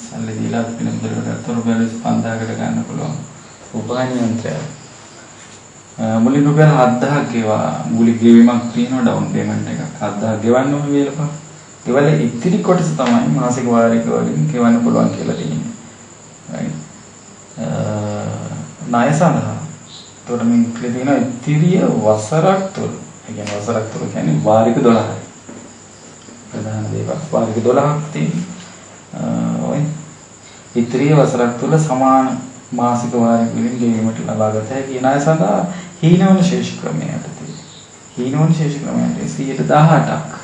සල්ලි දීලා අත්පිට මුදලට රුපියල් 25000කට ගන්න පුළුවන් රූපායන යන්ත්‍රයක්. මුලින් රුපියල් 7000ක් ගෙවා මුලින් ගෙවීමක් තියෙනවා ඩවුන් පේමන්ට් එකක් 7000ක් ගෙවන්න ඕනේ වේලපා. ඒවල ඉතිරි කොටස තමයි මාසික වාරික වලින් ගෙවන්න පුළුවන් කියලා තියෙන්නේ. right? ණය සඳහා. ඒතකොට මේ ඉතිරි තියෙන ඉතිරිය වසරක් තුල. ඒ කියන්නේ වසරක් තුල කියන්නේ වාරික 12යි. ප්‍රධාන දේවල් වාරික 12ක් තියෙනවා. ඉතිරිය වසරක් තුල සමාන මාසික වාරික වලින් ගෙවීමට ලබාගත හැකි ණය සඳහා හීනවන ශේෂ ක්‍රමයට තියෙනවා. හීනවන ශේෂ ක්‍රමයට 118ක්.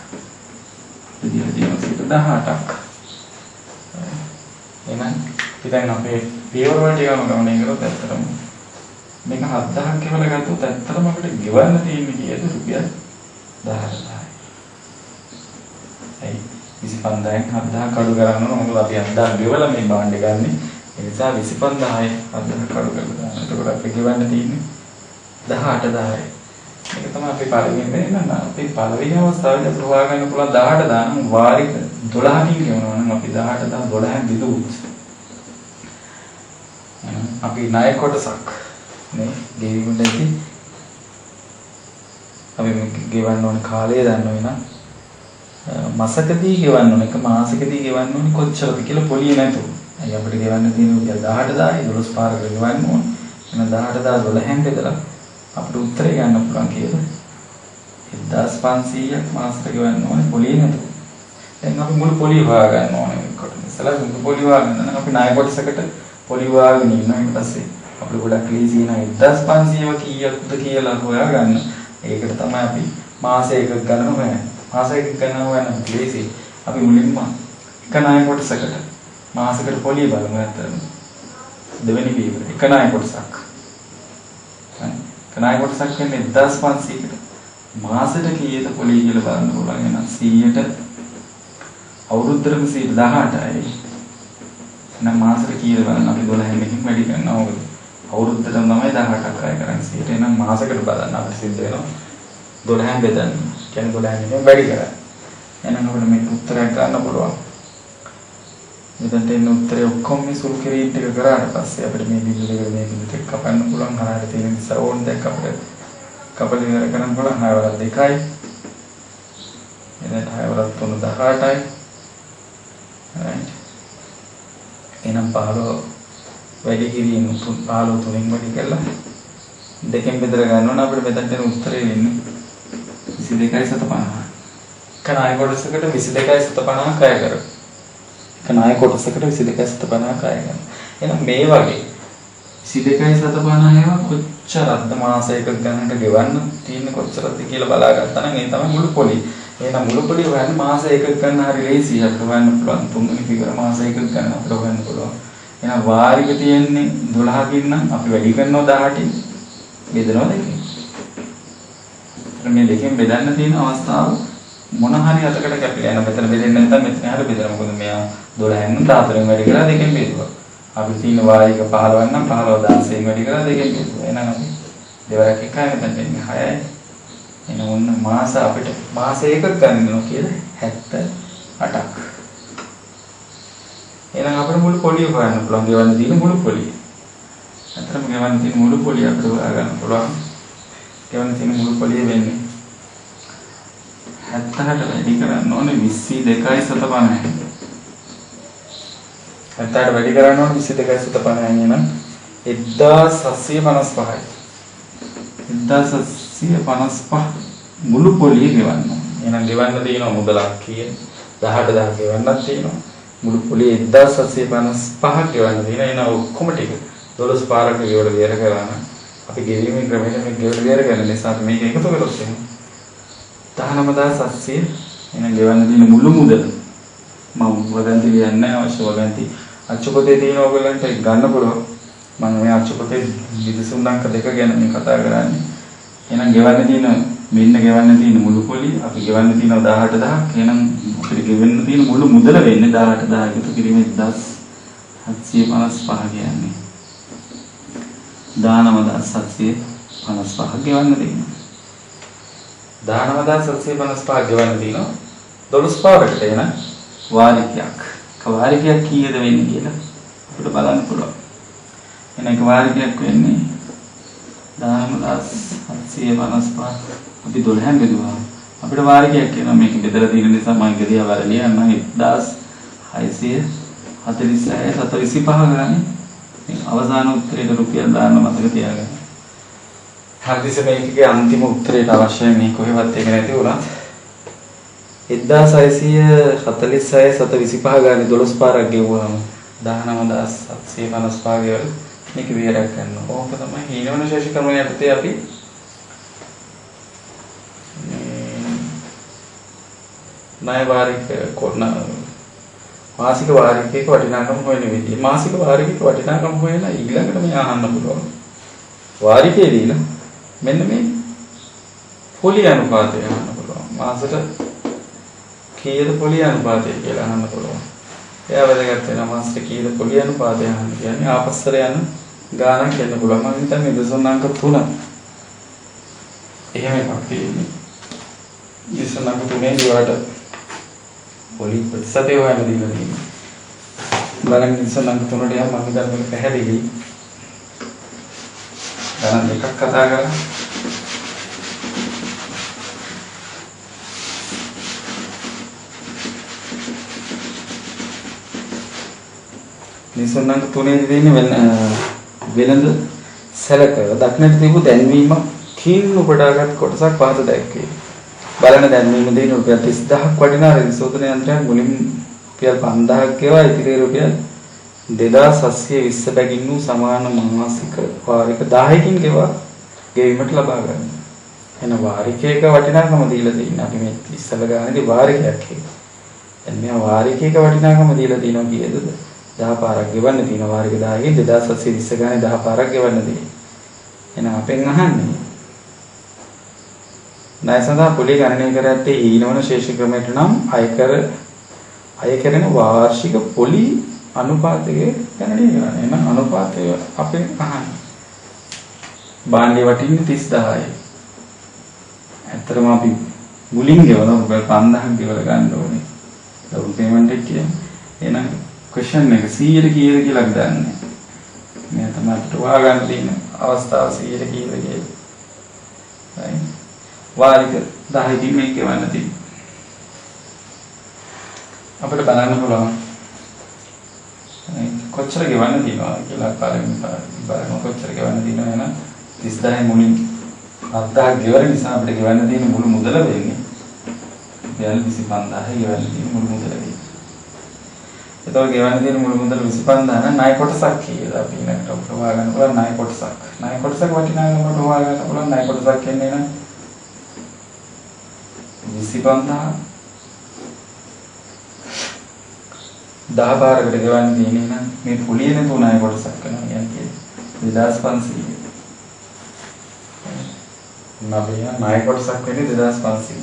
විදිහට තියෙනවා 118ක්. එහෙනම් ඉතින් අපේ පියවර වලට ගමනේ කරොත් ඇත්තටම මේක 7000ක් කියලා ගත්තොත් ඇත්තටම අපිට ගෙවන්න තියෙන්නේ කීයද රුපියල් 10000යි. ඒ 25000න් 7000ක් අඩු කරන්න ඕන මොකද අපි 7000 ගෙවලා මේ බාණ්ඩ ගන්නෙ. ඒ නිසා 25000යි 7000ක් අඩු කරලා දාන්න. එතකොට අපි ගෙවන්න තියෙන්නේ 18000යි. මේක තමයි අපි පළවෙනි වෙනන අපි පළවෙනි අවස්ථාවේදී අපි හොයාගන්න පුළුවන් 18 දානම් වාරික 12කින් ගෙවනවා නම් අපි 18 දා 12න් බෙදුවොත් අපි ණය කොටසක් නේ ගෙවිමුද ඇති අපි මේ ගෙවන්න ඕන කාලය දන්න වෙන මාසකදී ගෙවන්න ඕන එක මාසකදී ගෙවන්න ඕන කොච්චරද කියලා පොලිය නැතුව අය අපිට ගෙවන්න තියෙන රුපියල් 18000යි 12 පාරකට ගෙවන්න ඕන එහෙනම් 18000 12න් බෙදලා අපිට උත්තරේ ගන්න පුළුවන් කියලා 1500ක් මාසෙට ගෙවන්න ඕනේ පොලිය නැතුව. දැන් අපි මුළු පොලිය හොයා ගන්න ඕනේ කොට. ඉතලා මුළු පොලිය හොයාගන්න නම් අපි ණය කොටසකට පොලිය හොයාගෙන ඉන්නවා. ඊට පස්සේ අපිට ගොඩක් ලීසි වෙන 1500ව කීයක්ද කියලා හොයාගන්න. ඒකට තමයි අපි මාසෙ එකක් ගණන හොයන්නේ. මාසෙ එකක් ගණන හොයන්න ලීසි. අපි මුලින්ම එක ණය කොටසකට මාසෙකට පොලිය බලමු අතරම. දෙවෙනි පියවර එක ණය කොටසක්. ණය කොටසක් කියන්නේ 1500කට මාසෙට කීයද පොලිය කියලා බලන්න පුළුවන්. එහෙනම් 100ට අවුරුද්දකට 118යි. එහෙනම් මාසෙට කීයද බලන්න අපි 12න් එකකින් වැඩි කරනවා. ඕක අවුරුද්දට තමයි 18ක් අය කරන්නේ 100ට. එහෙනම් මාසෙකට බලන්න අපිට සිද්ධ වෙනවා 12න් බෙදන්න. කියන්නේ 12න් එකකින් වැඩි කරා. එහෙනම් අපිට මේක උත්තරයක් ගන්න පුළුවන්. මෙතනට එන උත්තරේ ඔක්කොම මේ සුළු කිරීම ටික කරාට පස්සේ අපිට මේ බිඳු දෙක මේ බිඳු දෙක කපන්න පුළුවන්. හරහට තියෙන නිසා ඕන දෙයක් අපිට කපලා ඉවර කරන්න පුළුවන්. 6 වරක් 2යි. එතන 6 වරක් 3 18යි. right. එනම් 15 වැඩි කිරීම 15 3න් වැඩි කරලා දෙකෙන් බෙදලා ගන්න ඕන. අපිට මෙතනට එන උත්තරේ වෙන්නේ 22.50. කණාය කොටසකට 22.50 කය කරා. ණය කොටසකට 22.50 කය ගන්න. එහෙනම් මේ වගේ 22.50 ඒවා කොච්චරද මාසයක ගණනට ගෙවන්න තියෙන්නේ කොච්චරද කියලා බලාගත්තා නම් ඒ තමයි මුළු පොලිය. එහෙනම් මුළු පොලිය හොයන්න මාසයක ගන්න හරි ලේසි අපිට හොයන්න පුළුවන්. තුන්වෙනි පියවර මාසයක ගන්න අපිට හොයන්න පුළුවන්. එහෙනම් වාරික තියෙන්නේ 12කින් නම් අපි වැඩි කරනවා 18න් බෙදනවා දෙකෙන්. මේ දෙකෙන් බෙදන්න තියෙන අවස්ථාව මොන හරි අතකට කැපිලා යන මෙතන බෙදෙන්නේ නැත්නම් මෙතන හැර බෙදලා මොකද මෙයා 12න් 14න් වැඩි කරලා දෙකෙන් බෙදුවා. අපි තියෙන වාරික 15 නම් 15 16න් වැඩි කරලා දෙකෙන් බෙදුවා. එහෙනම් අපි දෙවරක් එකයි මෙතන දෙන්නේ 6යි. එහෙනම් ඔන්න මාස අපිට මාස එකක් ගන්නවා කියලා 70 8ක්. එහෙනම් අපිට මුළු පොලිය හොයන්න පුළුවන්. ගෙවන්න තියෙන මුළු පොලිය. අතරම ගෙවන්න තියෙන මුළු පොලිය අපිට හොයාගන්න පුළුවන්. ගෙවන්න තියෙන මුළු පොලිය වෙන්නේ 70ට වැඩි කරන්න ඕනේ 22.50. 70ට වැඩි කරන්න ඕනේ 22.50 නම් 1755යි. 1755 මුළු පොලිය ගෙවන්න ඕනේ. එහෙනම් ගෙවන්න තියෙන මුදලක් කීයද? 18000 ගෙවන්නත් තියෙනවා. මුළු පොලිය 1755ක් ගෙවන්න තියෙනවා. එහෙනම් ඔක්කොම ටික 12 පාරක් ගෙවලා විතර කරා නම් අපි ගෙවීමේ ක්‍රමයට මේ ගෙවලා විතර කරන නිසා අපි මේක එකතු කරොත් එහෙනම් 19700 එහෙනම් ගෙවන්න තියෙන මුළු මුදල මම වදන්ති ලියන්නේ අවශ්‍ය වගන්ති අච්චුපතේ තියෙන ඕගොල්ලන්ට ගන්න පුළුවන්. මම මේ අච්චුපතේ විදසුන් අංක දෙක ගැන මේ කතා කරන්නේ. එහෙනම් ගෙවන්න තියෙන මෙන්න ගෙවන්න තියෙන මුළු පොලිය අපි ගෙවන්න තියෙන 18000ක්. එහෙනම් අපිට ගෙවන්න තියෙන මුළු මුදල වෙන්නේ 18000 එකතු කිරීමේ 1755 කියන්නේ 19755 ගෙවන්න තියෙනවා. 19755 ගෙවන්න තියෙනවා 12 පාරකට. එහෙනම් වාරිකයක්. වාරිකයක් කීයද වෙන්නේ කියලා අපිට බලන්න පුළුවන්. එහෙනම් එක වාරිකයක් වෙන්නේ 19755 අපි 12න් බෙදුවා. අපිට වාරිකයක් කියනවා මේක බෙදලා තියෙන නිසා මම ගියා වල ලියන්න 1646.725 ගානේ මේ අවසාන උත්තරේට රුපියල් දාන්න මතක තියාගන්න. හදිස්සිය මේකේ අන්තිම උත්තරේට අවශ්‍යයි මේ කොහෙවත් ඒක නැති වුණා. 1646.725 ගානේ 12 පාරක් ගෙවුවාම 19755 ගෙවල මේක විතරක් ගන්නවා. ඕක තමයි හීනවන ශේෂ ක්‍රමයේ යටතේ අපි ණය වාරික කොන්න මාසික වාරිකයක වටිනාකම හොයන විදිහ. මාසික වාරිකයක වටිනාකම හොයලා ඊළඟට මේ අහන්න පුළුවන්. වාරිකයේ දීලා මෙන්න මේ පොලි අනුපාතය අහන්න පුළුවන්. මාසෙට කීයද පොලි අනුපාතය කියලා අහන්න පුළුවන්. එයා වැදගත් වෙනවා මාසෙට කීයද පොලි අනුපාතය අහන්න කියන්නේ ආපස්සට යන ගානක් කියන්න පුළුවන්. මම හිතන්නේ දෙසොන් අංක 3. එහෙම එකක් තියෙන්නේ. දෙසොන් අංක 3 ඊවට පොලි ප්‍රතිශතය හොයන්න දීලා තියෙනවා. බලන්න දෙසොන් අංක 3ට යන්න මම හිතන්නේ මේක පැහැදිලි. ගණන් එකක් කතා කරලා දෙසොන් අංක 3 දෙන්නේ වෙනද සැලක දක්නට තිබු දැන්වීම කින් උපඩාගත් කොටසක් පහත දැක්වේ. බලන දැන්වීම දෙන රුපියල් 30000ක් වටිනා රිසෝදන යන්ත්‍රයක් මුලින් රුපියල් 5000ක් ගෙවා ඉතිරි රුපියල් 2720 බැගින් වූ සමාන මාසික වාරික 10කින් ගෙවා ගෙවීමට ලබා ගන්න. එන වාරිකයක වටිනාකම දීලා තියෙනවා. අපි මේ ඉස්සල ගානේදී වාරිකයක් කියනවා. දැන් මේ වාරිකයක වටිනාකම දීලා තියෙනවා කීයද? 10 පාරක් ගෙවන්න තියෙන වාරික 10කින් 2720 ගානේ 10 පාරක් ගෙවන්න තියෙනවා. එහෙනම් අපෙන් අහන්නේ ණය සඳහා පොලි ගණනය කර ඇත්තේ ඊනවන ශේෂ ක්‍රමයට නම් අය කරන වාර්ෂික පොලි අනුපාතය ගණනය කරන්න. එහෙනම් අනුපාතය අපෙන් අහන්නේ. භාණ්ඩේ වටින්නේ 30000යි. ඇත්තටම අපි මුලින් ගෙවන රුපියල් 5000ක් ගෙවලා ගන්න ඕනේ. ඩවුන් පේමන්ට් එක කියන්නේ. එහෙනම් ක්වෙස්චන් එක 100ට කීයද කියලා අපි දන්නේ. මේ තමයි අපිට හොයාගන්න තියෙන අවස්ථාව 100ට කීයද කියලා. right. වාරික 10කින් මේක ගෙවන්න තියෙනවා. අපිට බලන්න පුළුවන් කොච්චර ගෙවන්න තියෙනවා කියලා පළවෙනි බලන්න කොච්චර ගෙවන්න තියෙනවා එහෙනම් 30000 මුලින් 7000 ගෙවන නිසා අපිට ගෙවන්න තියෙන මුළු මුදල වෙන්නේ 25000 ගෙවන්න තියෙන මුළු මුදල වෙන්නේ. ඒතකොට ගෙවන්න තියෙන මුළු මුදල 25000 නම් ණය කොටසක් කීයද අපි ඊළඟට හොයාගන්න පුළුවන් ණය කොටසක්. ණය කොටසක් වටිනාකමට හොයාගන්න පුළුවන් ණය කොටසක් කියන්නේ නම් 25000 10 පාරකට ගෙවන්න තියෙන්නේ නම් මේ පුලියනේ තුනයි කොටසක් වෙනවා කියන්නේ 2500. නබිය ණය කොටසක් වෙන්නේ 2500.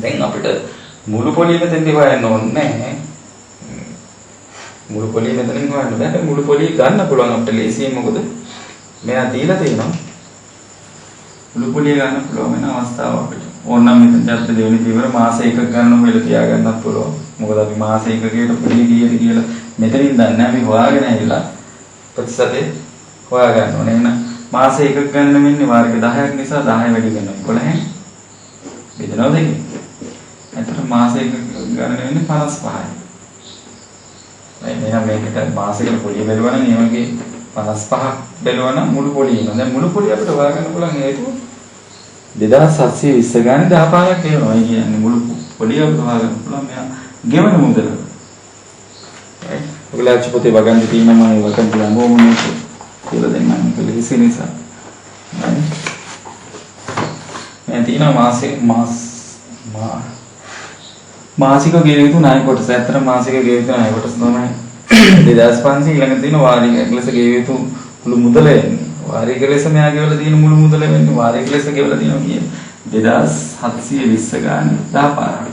දැන් අපිට මුළු පොලිය මෙතෙන්දී හොයන්න ඕනේ නැහැ. මුළු පොලිය මෙතනින් හොයන්න බෑ. මුළු පොලිය ගන්න පුළුවන් අපිට ලේසියෙන් මොකද මෙයා දීලා තියෙනවා. මුළු පොලිය ගන්න පුළුවන් වෙන අවස්ථාවක් අපිට. ඕනනම් මෙතන අපිට දෙවෙනි පියවර මාස 1ක් ගන්න වෙලා තියාගන්නත් පුළුවන්. මොකද අපි මාස 1කකට පොඩි කීයද කියලා මෙතනින් දන්නේ අපි හොයාගෙන ඇවිල්ලා ප්‍රතිශතේ හොයා ගන්න ඕනේ. එහෙනම් මාස 1ක් ගන්න වෙන්නේ වර්ග 10ක් නිසා 10 වැඩි වෙනවා. 11න් බෙදනවද ඒක? එතකොට මාස 1ක් ගන්න වෙන්නේ 55යි. එහෙනම් මේකට මාසෙකට පොලිය බැලුවා නම් මේ වගේ 55ක් බැලුවා නම් මුළු පොලිය එනවා. දැන් මුළු පොලිය අපිට හොයාගන්න පුළුවන් හේතුව 2720 ගානේ 10 පාරක් එනවා. ඒ කියන්නේ මුළු පොලිය අපිට හොයාගන්න පුළුවන් මෙයා ගෙවන මුදල. ඔයගොල්ලෝ පොතේ වගන්න තියෙනවා මම වගන්න පුළුවන් මොමුනේ කියලා දෙන්නම්. ඒක ලේසි නිසා. මම තියෙනවා මාසික ගෙවිය යුතු ණය කොටස. ඇත්තට මාසික ගෙවිය යුතු ණය කොටස තමයි 2500 ඊළඟ තියෙන වාරික ලෙස ගෙවිය යුතු මුළු මුදල එන්නේ. වාරික ලෙස මෙයා ගෙවලා තියෙන මුළු මුදල වෙන්නේ වාරික ලෙස ගෙවලා තියෙනවා කියන්නේ 2720 ගානේ 10 පාරක්.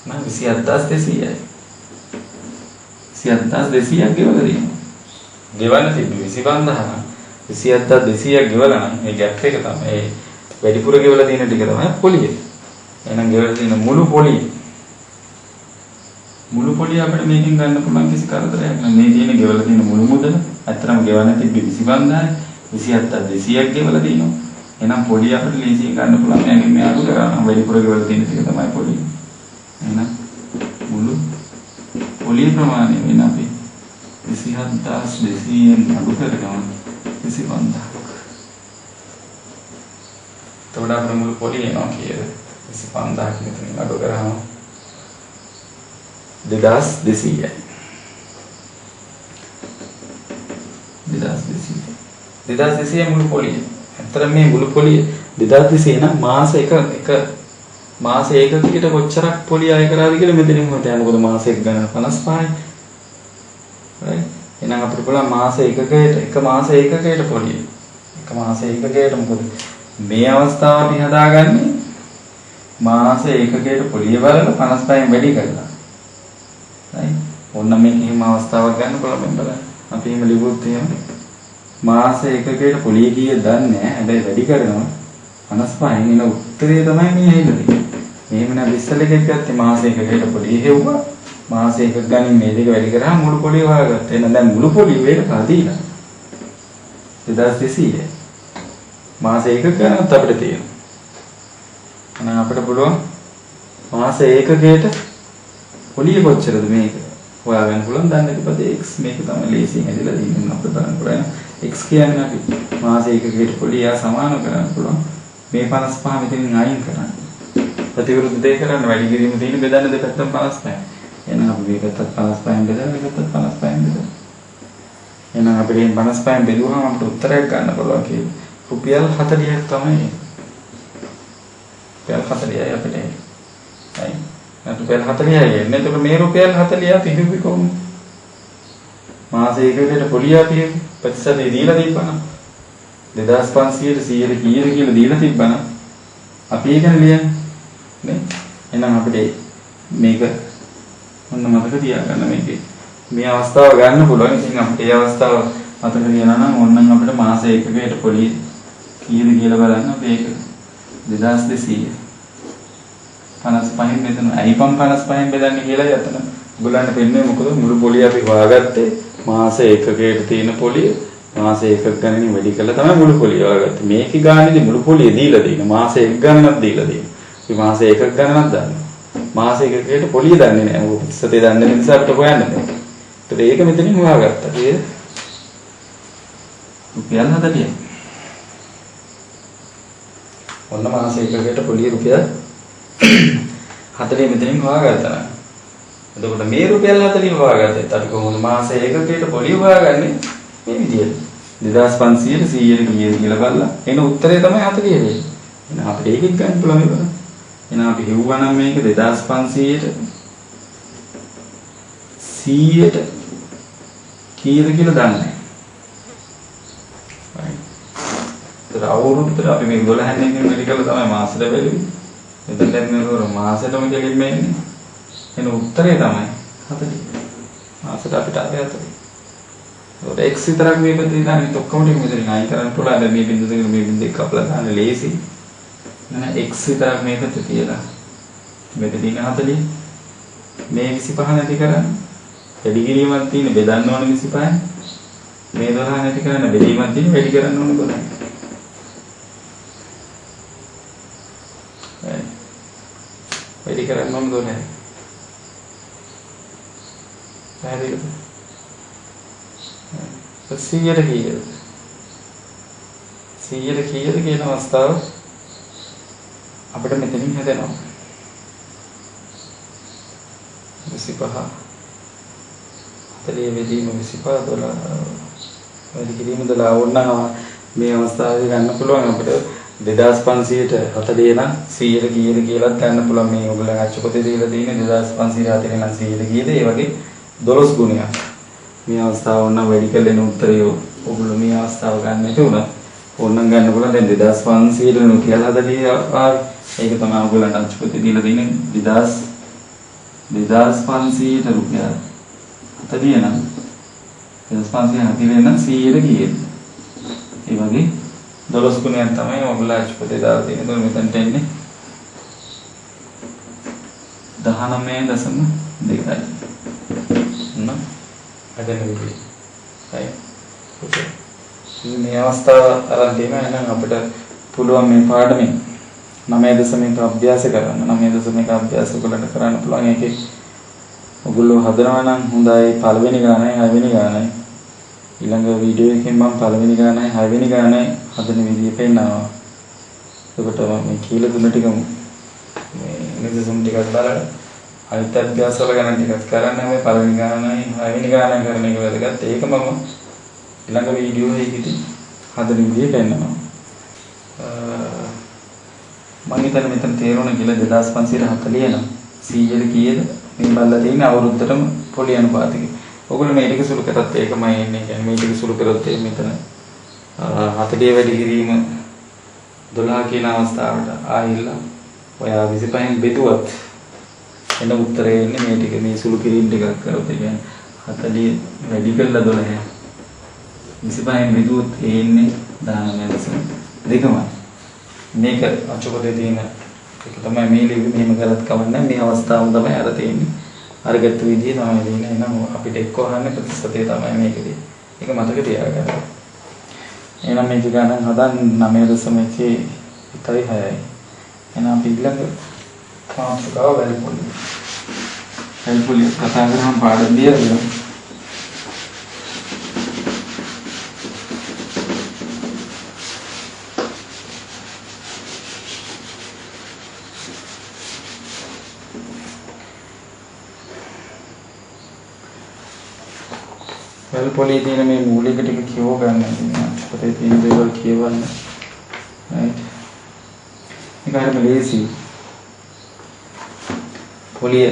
මම 27200යි. 27200ක් ගෙවලා තියෙනවා. ගෙවන්න තිබ්බේ 25000. 27200ක් ගෙවලා නම් මේ ગેප් එක තමයි ඒ වැඩිපුර ගෙවලා තියෙන ටික තමයි පොලිය. එහෙනම් ගෙවලා තියෙන මුළු පොලිය අපිට මේකෙන් ගන්න පුළුවන් කිසි කරදරයක් නෑ. මේ තියෙන ගෙවලා තියෙන මුළු මුදල ඇත්තටම ගෙවන්න තිබ්බේ 25000යි. 27200ක් ගෙවලා තියෙනවා. එහෙනම් පොලිය අපිට ලීසියෙන් ගන්න පුළුවන්. මේකෙන් මේ අඩු කරනවා. වැඩිපුර ගෙවලා තියෙන ටික තමයි පොලිය. එහෙනම් මුළු පොලිය ප්‍රමාණය වෙන අපි 27200න් අඩු කරනවා 25000ක්. එතකොට අපේ මුළු පොලිය එනවා කියලා 25000ක් මෙතනින් අඩු කරාම 2200යි. 2200 මුළු පොලිය. ඇත්තට මේ මුළු පොලිය 2200 නම් මාස එකකට කොච්චරක් පොලිය අය කරාද කියලා මෙතනින් හිතන්න. මොකද මාස එක ගණන 55යි. right? එහෙනම් අපිට පුළුවන් මාස එකකට පොලිය. එක මාස එකකට මොකද මේ අවස්ථාව අපි හදාගන්නේ මාස එකකට පොලිය බලලා 55න් වැඩි කරලා. right? ඕන්න මේකේම අවස්ථාවක් ගන්න පුළුවන් බලන්න. අපි එහෙම ලිව්වොත් එහෙම මාස එකකට පොලිය කීයද දන්නේ නැහැ. හැබැයි වැඩි කරනවා 55න් එන උත්තරේ තමයි මේ ඇහිලා මෙහෙම නම් ඉස්සෙල් එකක් ගත්තේ මාස එකකට පොලිය හෙව්වා. මාස එකක් ගණන් මේ දෙක වැඩි කරාම මුළු පොලිය හොයාගත්තා. එහෙනම් දැන් මුළු පොලිය වේක කාදීලා 2200යි. මාස එකක් ගණනත් අපිට තියෙනවා. එහෙනම් අපිට පුළුවන් මාස එකකට පොලිය කොච්චරද මේක හොයාගන්න පුළුවන්. දැන් ඊපස්සේ x මේක තමයි ලේසියෙන් ඇදලා දෙන්න අපිට බලන්න පුළුවන්. x කියන්නේ අපි මාස එකකට පොලිය සමාන කරන්න පුළුවන්. මේ 55 මෙතනින් අයින් කරන්න. ප්‍රතිවිරුද්ධ දෙය කරන්න වැඩි කිරීම තියෙන බෙදන්න දෙපැත්තම 55. එහෙනම් අපි මේ පැත්තත් 55න් බෙදලා මේ පැත්තත් 55න් බෙදලා. එහෙනම් අපිට මේ 55න් බෙදුවාම අපිට උත්තරයක් ගන්න පුළුවන් කියලා. රුපියල් 40ක් තමයි. රුපියල් 40යි අපිට. හරි. රුපියල් 40යි එන්නේ. එතකොට මේ රුපියල් 40 අපි හිතුවේ කොහොමද? මාස එකකට පොලිය අපි ප්‍රතිශතය දීලා තිබ්බනම් 2500ට 100ට කීයද කියලා දීලා තිබ්බනම් අපි ඒක ලියන්නේ නේ. එහෙනම් අපිට මේක මොන මතක තියාගන්න මේකේ මේ අවස්ථාව ගන්න පුළුවන්. ඉතින් අපිට මේ අවස්ථාව මතක තියාගන්න නම් ඕනනම් අපිට මාස එකකට පොලිය කීයද කියලා බලන්න. අපි ඒක 2200 55න් මෙතන අයිපම් 55න් බෙදන්නේ කියලා යතන ඔයගොල්ලන්ට පෙන්නේ. මොකද මුළු පොලිය අපි හොයාගත්තේ මාස එකකට තියෙන පොලිය මාස එකක් ගණනින් වැඩි කළා තමයි මුළු පොලිය හොයාගත්තේ. මේකේ ගානේදී මුළු පොලිය දීලා දෙන මාස එක ගණනක් දීලා දෙන. අපි මාස එකක් ගණනක් දන්නවා. මාස එකකට පොලිය දන්නේ නැහැ. මොකද ප්‍රතිශතය දන්නේ නිසා අපිට හොයන්න බෑ. ඒත් ඒක මෙතනින් හොයාගත්තා. ඒ රුපියල් 40යි. ඔන්න මාස එකකට පොලිය රුපියල් 40 මෙතනින් හොයාගත්තා. එතකොට මේ රුපියල් 40 හොයාගත්තත් අපි කොහොමද මාස එකකට පොලිය හොයාගන්නේ? මේ විදියට 2500ට 100ට කීයද කියලා බලලා එන උත්තරේ තමයි 40 වෙන්නේ. එහෙනම් අපිට ඒකෙත් ගන්න පුළුවන් ඒක. එහෙනම් අපි හිව්වා නම් මේක 2500ට 100ට කීයද කියලා දන්නේ නැහැ. right. අවුරුද්දට අපි මේ 12න් එකකින් වැඩි කරලා තමයි මාසෙට බැලුවේ. එතෙන් දැන් නේද මාසෙටම දෙලින් මේන්නේ. එන උත්තරේ තමයි 40. මාසෙට අපිට ආවේ 40. ඒක x විතරක් මේ බෙදලා ඉතින් ඔක්කොම ටික මෙතනින් අයින් කරන්න පුළුවන්. මේ බින්දුව දෙක මේ බින්දුව එක අපලා ගන්න ලේසි. නෑ x විතර මේකට තියලා මෙතන තියෙන 40 මේ 25 නැති කරන්න වැඩි කිරීමක් තියෙන බෙදන්න ඕන 25 මේ 12 නැති කරන්න බෙදීමක් තියෙන වැඩි කරන්න ඕන 12 වැඩි කරන්න ඕන 12 පැහැදිලිද 100ට කීයද 100ට කීයද කියන අවස්ථාව අපිට මෙතනින් හදනවා 25 40 වෙදීම 25 12 වැඩි කිරීම 12 ඕනනම් මේ අවස්ථාවේ ගන්න පුළුවන් අපිට 2500ට 40 නම් 100ට කීයද කියලාත් ගන්න පුළුවන් මේ ඔයගොල්ලෝ අච්චු පොතේ දීලා තියෙන 2540 නම් 100ට කීයද ඒ වගේ 12 ගුණයක් මේ අවස්ථාව ඕනනම් වැඩි කළේන උත්තරය ඔයගොල්ලෝ මේ අවස්ථාව ගන්න නැති උනා ඕනනම් ගන්න පුළුවන් දැන් 2500ට නුත් කියලා 40 ඒක තමයි ඔයගොල්ලන්ට අච්චු පොතේ දීලා තියෙන 2500ට රුපියල් 40 නම් 2540 නම් 100ට කීයද ඒ වගේ 12 ගුණයක් තමයි ඔයගොල්ලෝ අච්චුපතේ දාලා තියෙන්නේ. ඒක මෙතනට එන්නේ 19.2යි. නේද? අදන විදිහයි. හරි. ඔකේ. මේ අවස්ථාව අරන් තියෙනවා එහෙනම් අපිට පුළුවන් මේ පාඩමෙන් 9.1 අභ්‍යාස කරන්න. 9.1 අභ්‍යාස කරන්න පුළුවන්. ඒකේ ඔයගොල්ලෝ හදනවා නම් හොඳයි පළවෙනි ගානයි 6 වෙනි ගානයි ඊළඟ වීඩියෝ එකෙන් මම පළවෙනි ගානයි 6 වෙනි ගානයි හදන විදිය පෙන්නනවා. එතකොට මේ කියලා දුන්න ටික මේ නිදසුම් ටිකක් බලලා අනිත් අභ්‍යාස වල ගණන් ටිකක් කරන්න මේ පළවෙනි ගානයි 6 වෙනි ගානයි කරන එක වැදගත්. ඒක මම ඊළඟ වීඩියෝ එකේදී හදන විදිය පෙන්නනවා. මම හිතන්නේ මෙතන තේරුණා කියලා 2540 නම් 100ට කීයද මේ බලලා තියෙන අවුරුද්දටම පොලි අනුපාතික. ඔයගොල්ලෝ මේ ටික සුළු කරත් ඒකමයි එන්නේ. කියන්නේ මේ ටික සුළු කරොත් මෙතන 40 වැඩි කිරීම 12 කියන අවස්ථාවට ආයිලා ඔයා 25න් බෙදුවත් එන උත්තරේ එන්නේ මේ ටික මේ සුළු කිරීම ටිකක් කරොත් කියන්නේ 40 වැඩි කළා 12 25න් බෙදුවොත් එන්නේ 19.2යි. මේක අචුපතේ තියෙන ඒක තමයි මේ ලිවි මෙහෙම කරත් කවන්නේ මේ අවස්ථාව තමයි අර තියෙන්නේ අරගත්තු විදිය තමයි දෙන්නේ එහෙනම් අපිට එක්ක හොරන්නේ ප්‍රතිශතය තමයි මේකදී ඒක මතක තියාගන්න එහෙනම් මේක ගණන් හදන්න 9.1 විතරයි 6යි එහෙනම් අපි ඊළඟ මාතෘකාව වැල්පොලි කතා කරාම පාඩම් දියලා වැල්පොලේ තියෙන මේ මූලික ටික කියව ගන්න පොතේ තියෙන දේවල් කියවන්න right මේක හරිම ලේසි පොලිය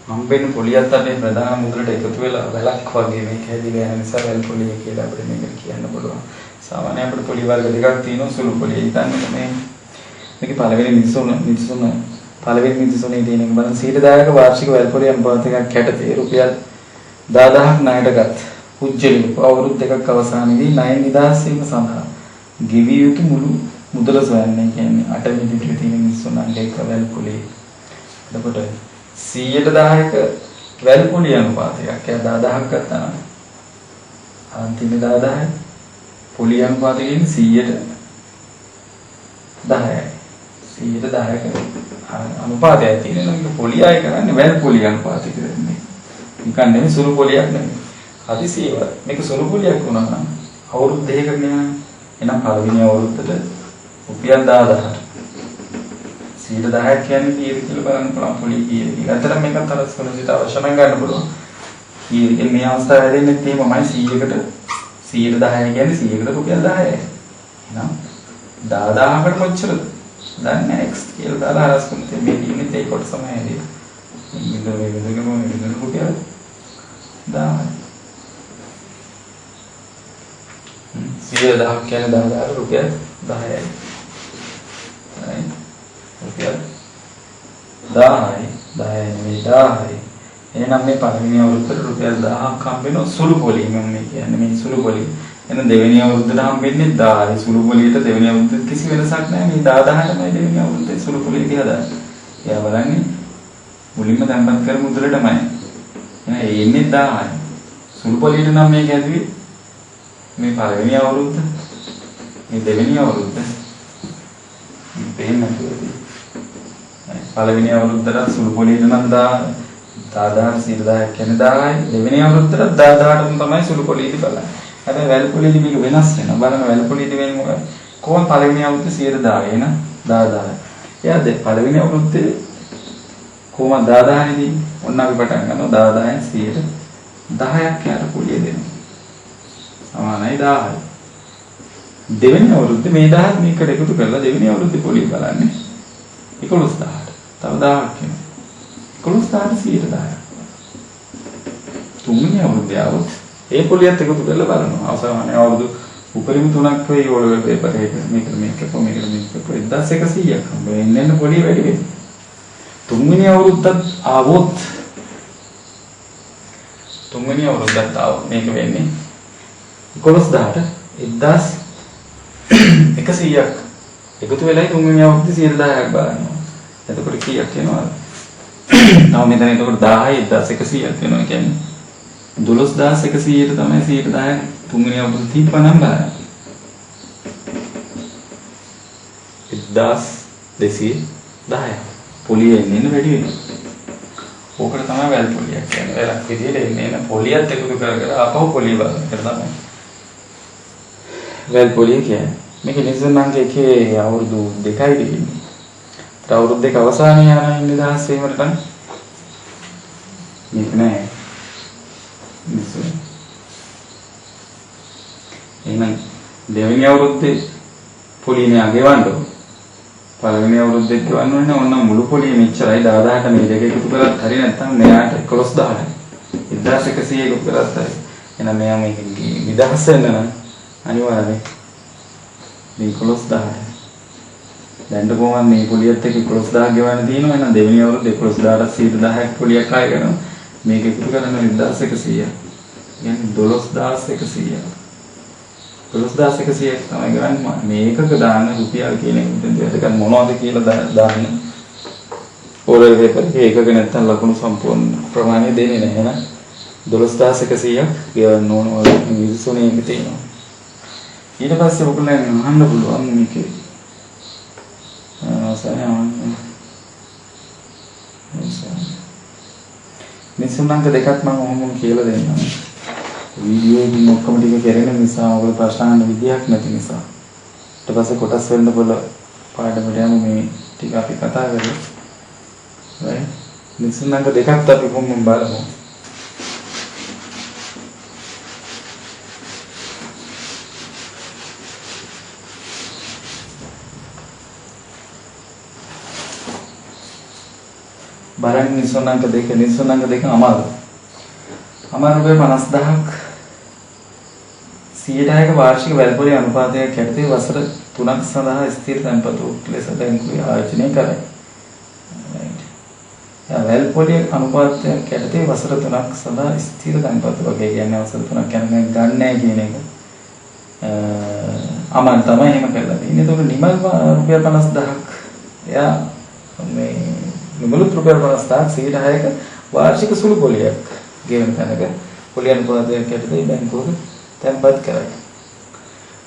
හම්බෙන්න පොලියත් අපේ ප්‍රධාන මුද්‍රට එකතු වෙලා වැලක් වගේ මේක හැදිලා යන නිසා වැල්පොලිය කියලා අපිට මේක කියන්න පුළුවන් සාමාන්‍යයෙන් අපිට පොලි වර්ග දෙකක් තියෙනවා සුළු පොලිය හිතන්න මේකේ පළවෙනි නිදසුන පළවෙනි නිදසුනේ තියෙන එක බලන්න 110ක වාර්ෂික වැල්පොලිය අනුපාතයක් කැටතේ රුපියල් 10000ක් ණයටගත් පුජ්‍යලි අවුරුදු දෙකක් අවසානයේදී ණය නිදහස් වීම සඳහා ගෙවිය යුතු මුළු මුදල සොයන්නේ කියන්නේ 8 වෙනි පිටුවේ තියෙන නිස්සුණන්ගේ එක වැල්පොලි. එතකොට 100ට 10ක වැල්පොලි අනුපාතයක් 10000ක් ගත්තා නම් අන්තිම 10000 පොලි අනුපාතය කියන්නේ 100ට 10යි. 100ට 10ක අනුපාතයක් තියෙනවා. ඒක පොලි අය කරන්නේ වැල්පොලි අනුපාතයක දෙන්නේ. නිකන් නෙමෙයි සුළු පොලියක් නෙමෙයි. හදිසියෙව මේක සුළු පොලියක් වුණා නම් අවුරුදු දෙකක නේ එනම් පළවෙනි අවුරුද්දට රුපියල් 10000ට 110ක් කියන්නේ කීයද කියලා බලන්න පුළුවන් පොලි කීයද කියලා. අතන මේකත් අර සුළුසිත අවශ්‍ය නම් ගන්න පුළුවන්. කීයද මේ අවස්ථාව හැදෙන්නේ තේමමයි 100කට 110 කියන්නේ 100කට රුපියල් 10යි. එහෙනම් 10000කට මොච්චරද? දන්නේ x කියලා දාලා හරස් කරන්නේ මේ ඉන්නේ ඒ කොටසම හැදෙන්නේ. විඳගෙන රුපියල් 10යි. 10000ක් කියන්නේ 10000 රුපියල් 10යි. රුපියල් 10යි 10යි නෙවෙයි 10යි. එහෙනම් මේ පළවෙනි අවුරුද්දට රුපියල් 1000ක් හම්බ වෙන සුළු පොලි මම කියන්නේ මේ සුළු පොලි. එහෙනම් දෙවෙනි අවුරුද්දට හම්බෙන්නේ 1000. සුළු පොලියට දෙවෙනි අවුරුද්දේ කිසි වෙනසක් නැහැ. මේ 10000ටමයි දෙවෙනි අවුරුද්දේ සුළු පොලිය ගහදාන්නේ. එයා බලන්නේ මුලින්ම තැන්පත් කර මුදලටමයි. එහෙනම් එන්නේ 1000යි. සුළු පොලියට නම් මේක ඇදුවේ මේ පළවෙනි අවුරුද්ද. මේ දෙවෙනි අවුරුද්ද. පේන්න පුළුවන්. පළවෙනි අවුරුද්දට සුළු පොලියට නම් 10000 10000 කියන්නේ 1000යි. දෙවෙනි අවුරුද්දට 10000ටම තමයි සුළු පොලියදී බලන්නේ. හැබැයි වැල් පොලියදී මේක වෙනස් වෙනවා. බලන්න වැල් පොලියදී වෙන්නේ මොකක්ද? කොහොම පළවෙනි අවුරුද්දේ 100,000 එන 10000. එයාද පළවෙනි අවුරුද්දේ කොහොම 10000 දී ඔන්න අපි පටන් ගන්නවා 10000න් 10ක් යාට පොලිය දෙනවා. සමානයි 1000යි. දෙවෙනි අවුරුද්දේ මේ 1000ත් මේකට එකතු කරලා දෙවෙනි අවුරුද්දේ පොලිය බලන්නේ 11000ට. තව 1000ක් එනවා. 11000ට 100,000. තුන්වෙනි අවුරුද්දේ આવොත් ඒ පොලියත් එකතු කරලා බලනවා. අවසාන අවුරුදු උපරිම 3ක් වෙයි ඕලෙවල් පේපර් එක. මේක 1100ක් හම්බ වෙන්නේ පොලිය වැඩි වෙන්නේ. තුන්වෙනි අවුරුද්දත් આવොත් මේක වෙන්නේ 11000ට 1100ක් එකතු වෙලයි තුන්වෙනි අවුරුද්දේ 100,000ක් බලනවා. එතකොට කීයක් එනවද? now මෙතන එතකොට 1000යි 1100ක් වෙනවා කියන්නේ 12100ට තමයි 110 තුන්වෙනි අවුරුද්ද තිබ්බනම් බලන්න 1210 පොලිය එන්නේ වැඩි වෙනවා. ඕකට තමයි වැල් පොලියක් කියන්නේ. වැලක් විදියට එන්නේ පොලියත් එකතු කර කර ආපහු පොලිය බලන එක තමයි වැල් පොලිය කියන්නේ. මේක නිසුණන්ගේ එකේ අවුරුදු 2යි දෙන්නේ. අවුරුදු 2 අවසානයේ යන නිදහස් වීමට තමයි මේක නෑ. එහෙනම් දෙවෙනි අවුරුද්දේ පොලියනේ ගෙවන්න ඕන. පළවෙනි අවුරුද්දේ ගෙවන්න ඕනේ ඕන මුළු පොලිය මෙච්චරයි 10000ට මේ දෙක එකතු කරලා හරි නැත්නම් මෙයාට 11000ට 1100 එකතු කරලා හරි. එහෙනම් මෙයා මේක නිදහස් වෙන්න නම් අනිවාර්යයෙන් මේ 11000ට දැන් කොහොමද මේ පොලියත් එක්ක 11000 ගෙවන්න තියෙනවා. එහෙනම් දෙවෙනි අවුරුද්දේ 11000ට 11000ක් පොලියක් ආය ගන්නවා. මේක එකතු කරන 1100. يعني 12100. 12100 තමයි ගන්නේ. මේකක දාන්න රුපියල් කියන එක දෙයක් මොනවද කියලා දාන්න. ඕලෙවල් පේපර් එකක නැත්තම් ලකුණු සම්පූර්ණ ප්‍රමාණය දෙන්නේ නැහැ නේද? 12100ක් ගෙවන්න ඕන වගේ විසුනේ එක තියෙනවා. ඊට පස්සේ ඔයගොල්ලන් අහන්න පුළුවන් මේකේ නිසුණංග දෙකක් මම ඔහොම කියලා දෙන්නම්. වීඩියෝ එකකින් ඔක්කොම ටික කරගෙන නිසා ඔයගොල්ලෝ ප්‍රශ්න අහන්න විදියක් නැති නිසා. ඊට පස්සේ කොටස් වෙන්න බල පාඩමට යමු මේ ටික අපි කතා කරමු. right? නිසුණංග දෙකක් අපි කොහොම බලමු. බලන්න නිසුණංග දෙක අමාරු. අමාරු රුපියල් 50000ක් 100ක වාර්ෂික වැල්පොලේ අනුපාතයක් යටතේ වසර 3ක් සඳහා ස්ථිර තැන්පතු ලෙස බැංකුවේ ආයෝජනය කරයි. වැල්පොලේ අනුපාතයක් යටතේ වසර 3ක් සඳහා ස්ථිර තැන්පතු වගේ කියන්නේ වසර 3ක් යන ගන්නෑ කියන එක. අමාරු තමයි එහෙම කරලා තියෙන්නේ. ඒතකොට නිමල් රුපියල් 50000ක් එයා මේ නිමලුත් රුපියල් 50000ක් 106ක වාර්ෂික සුළු පොලියක් ගෙවන තැනක පොලිය අනුපාතයක් යටතේ බැංකුවක තැන්පත් කරයි.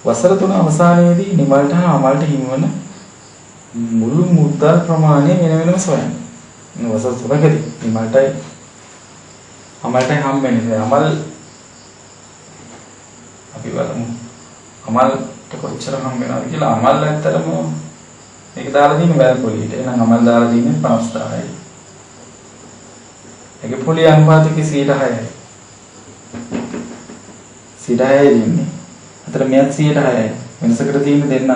වසර 3 අවසානයේදී නිමල්ට හා අමල්ට හිමිවන මුළු මුදල් ප්‍රමාණය වෙන වෙනම සොයන්න. වසර 3කදී නිමල්ටයි අමල්ටයි හම්බෙන්නේ. අමල් අපි බලමු. අමල්ට කොච්චර හම්බෙනවද කියලා. අමල් ඇත්තටම මේක දාලා තියෙන වැල් පොලියට. එහෙනම් අමල් දාලා තියෙන්නේ 50000යි. ඒකේ පොලිය අනුපාතක 106යි. 106යි දෙන්නේ. අතර මෙයත් 106යි. වෙනසකට තියෙන දෙන්න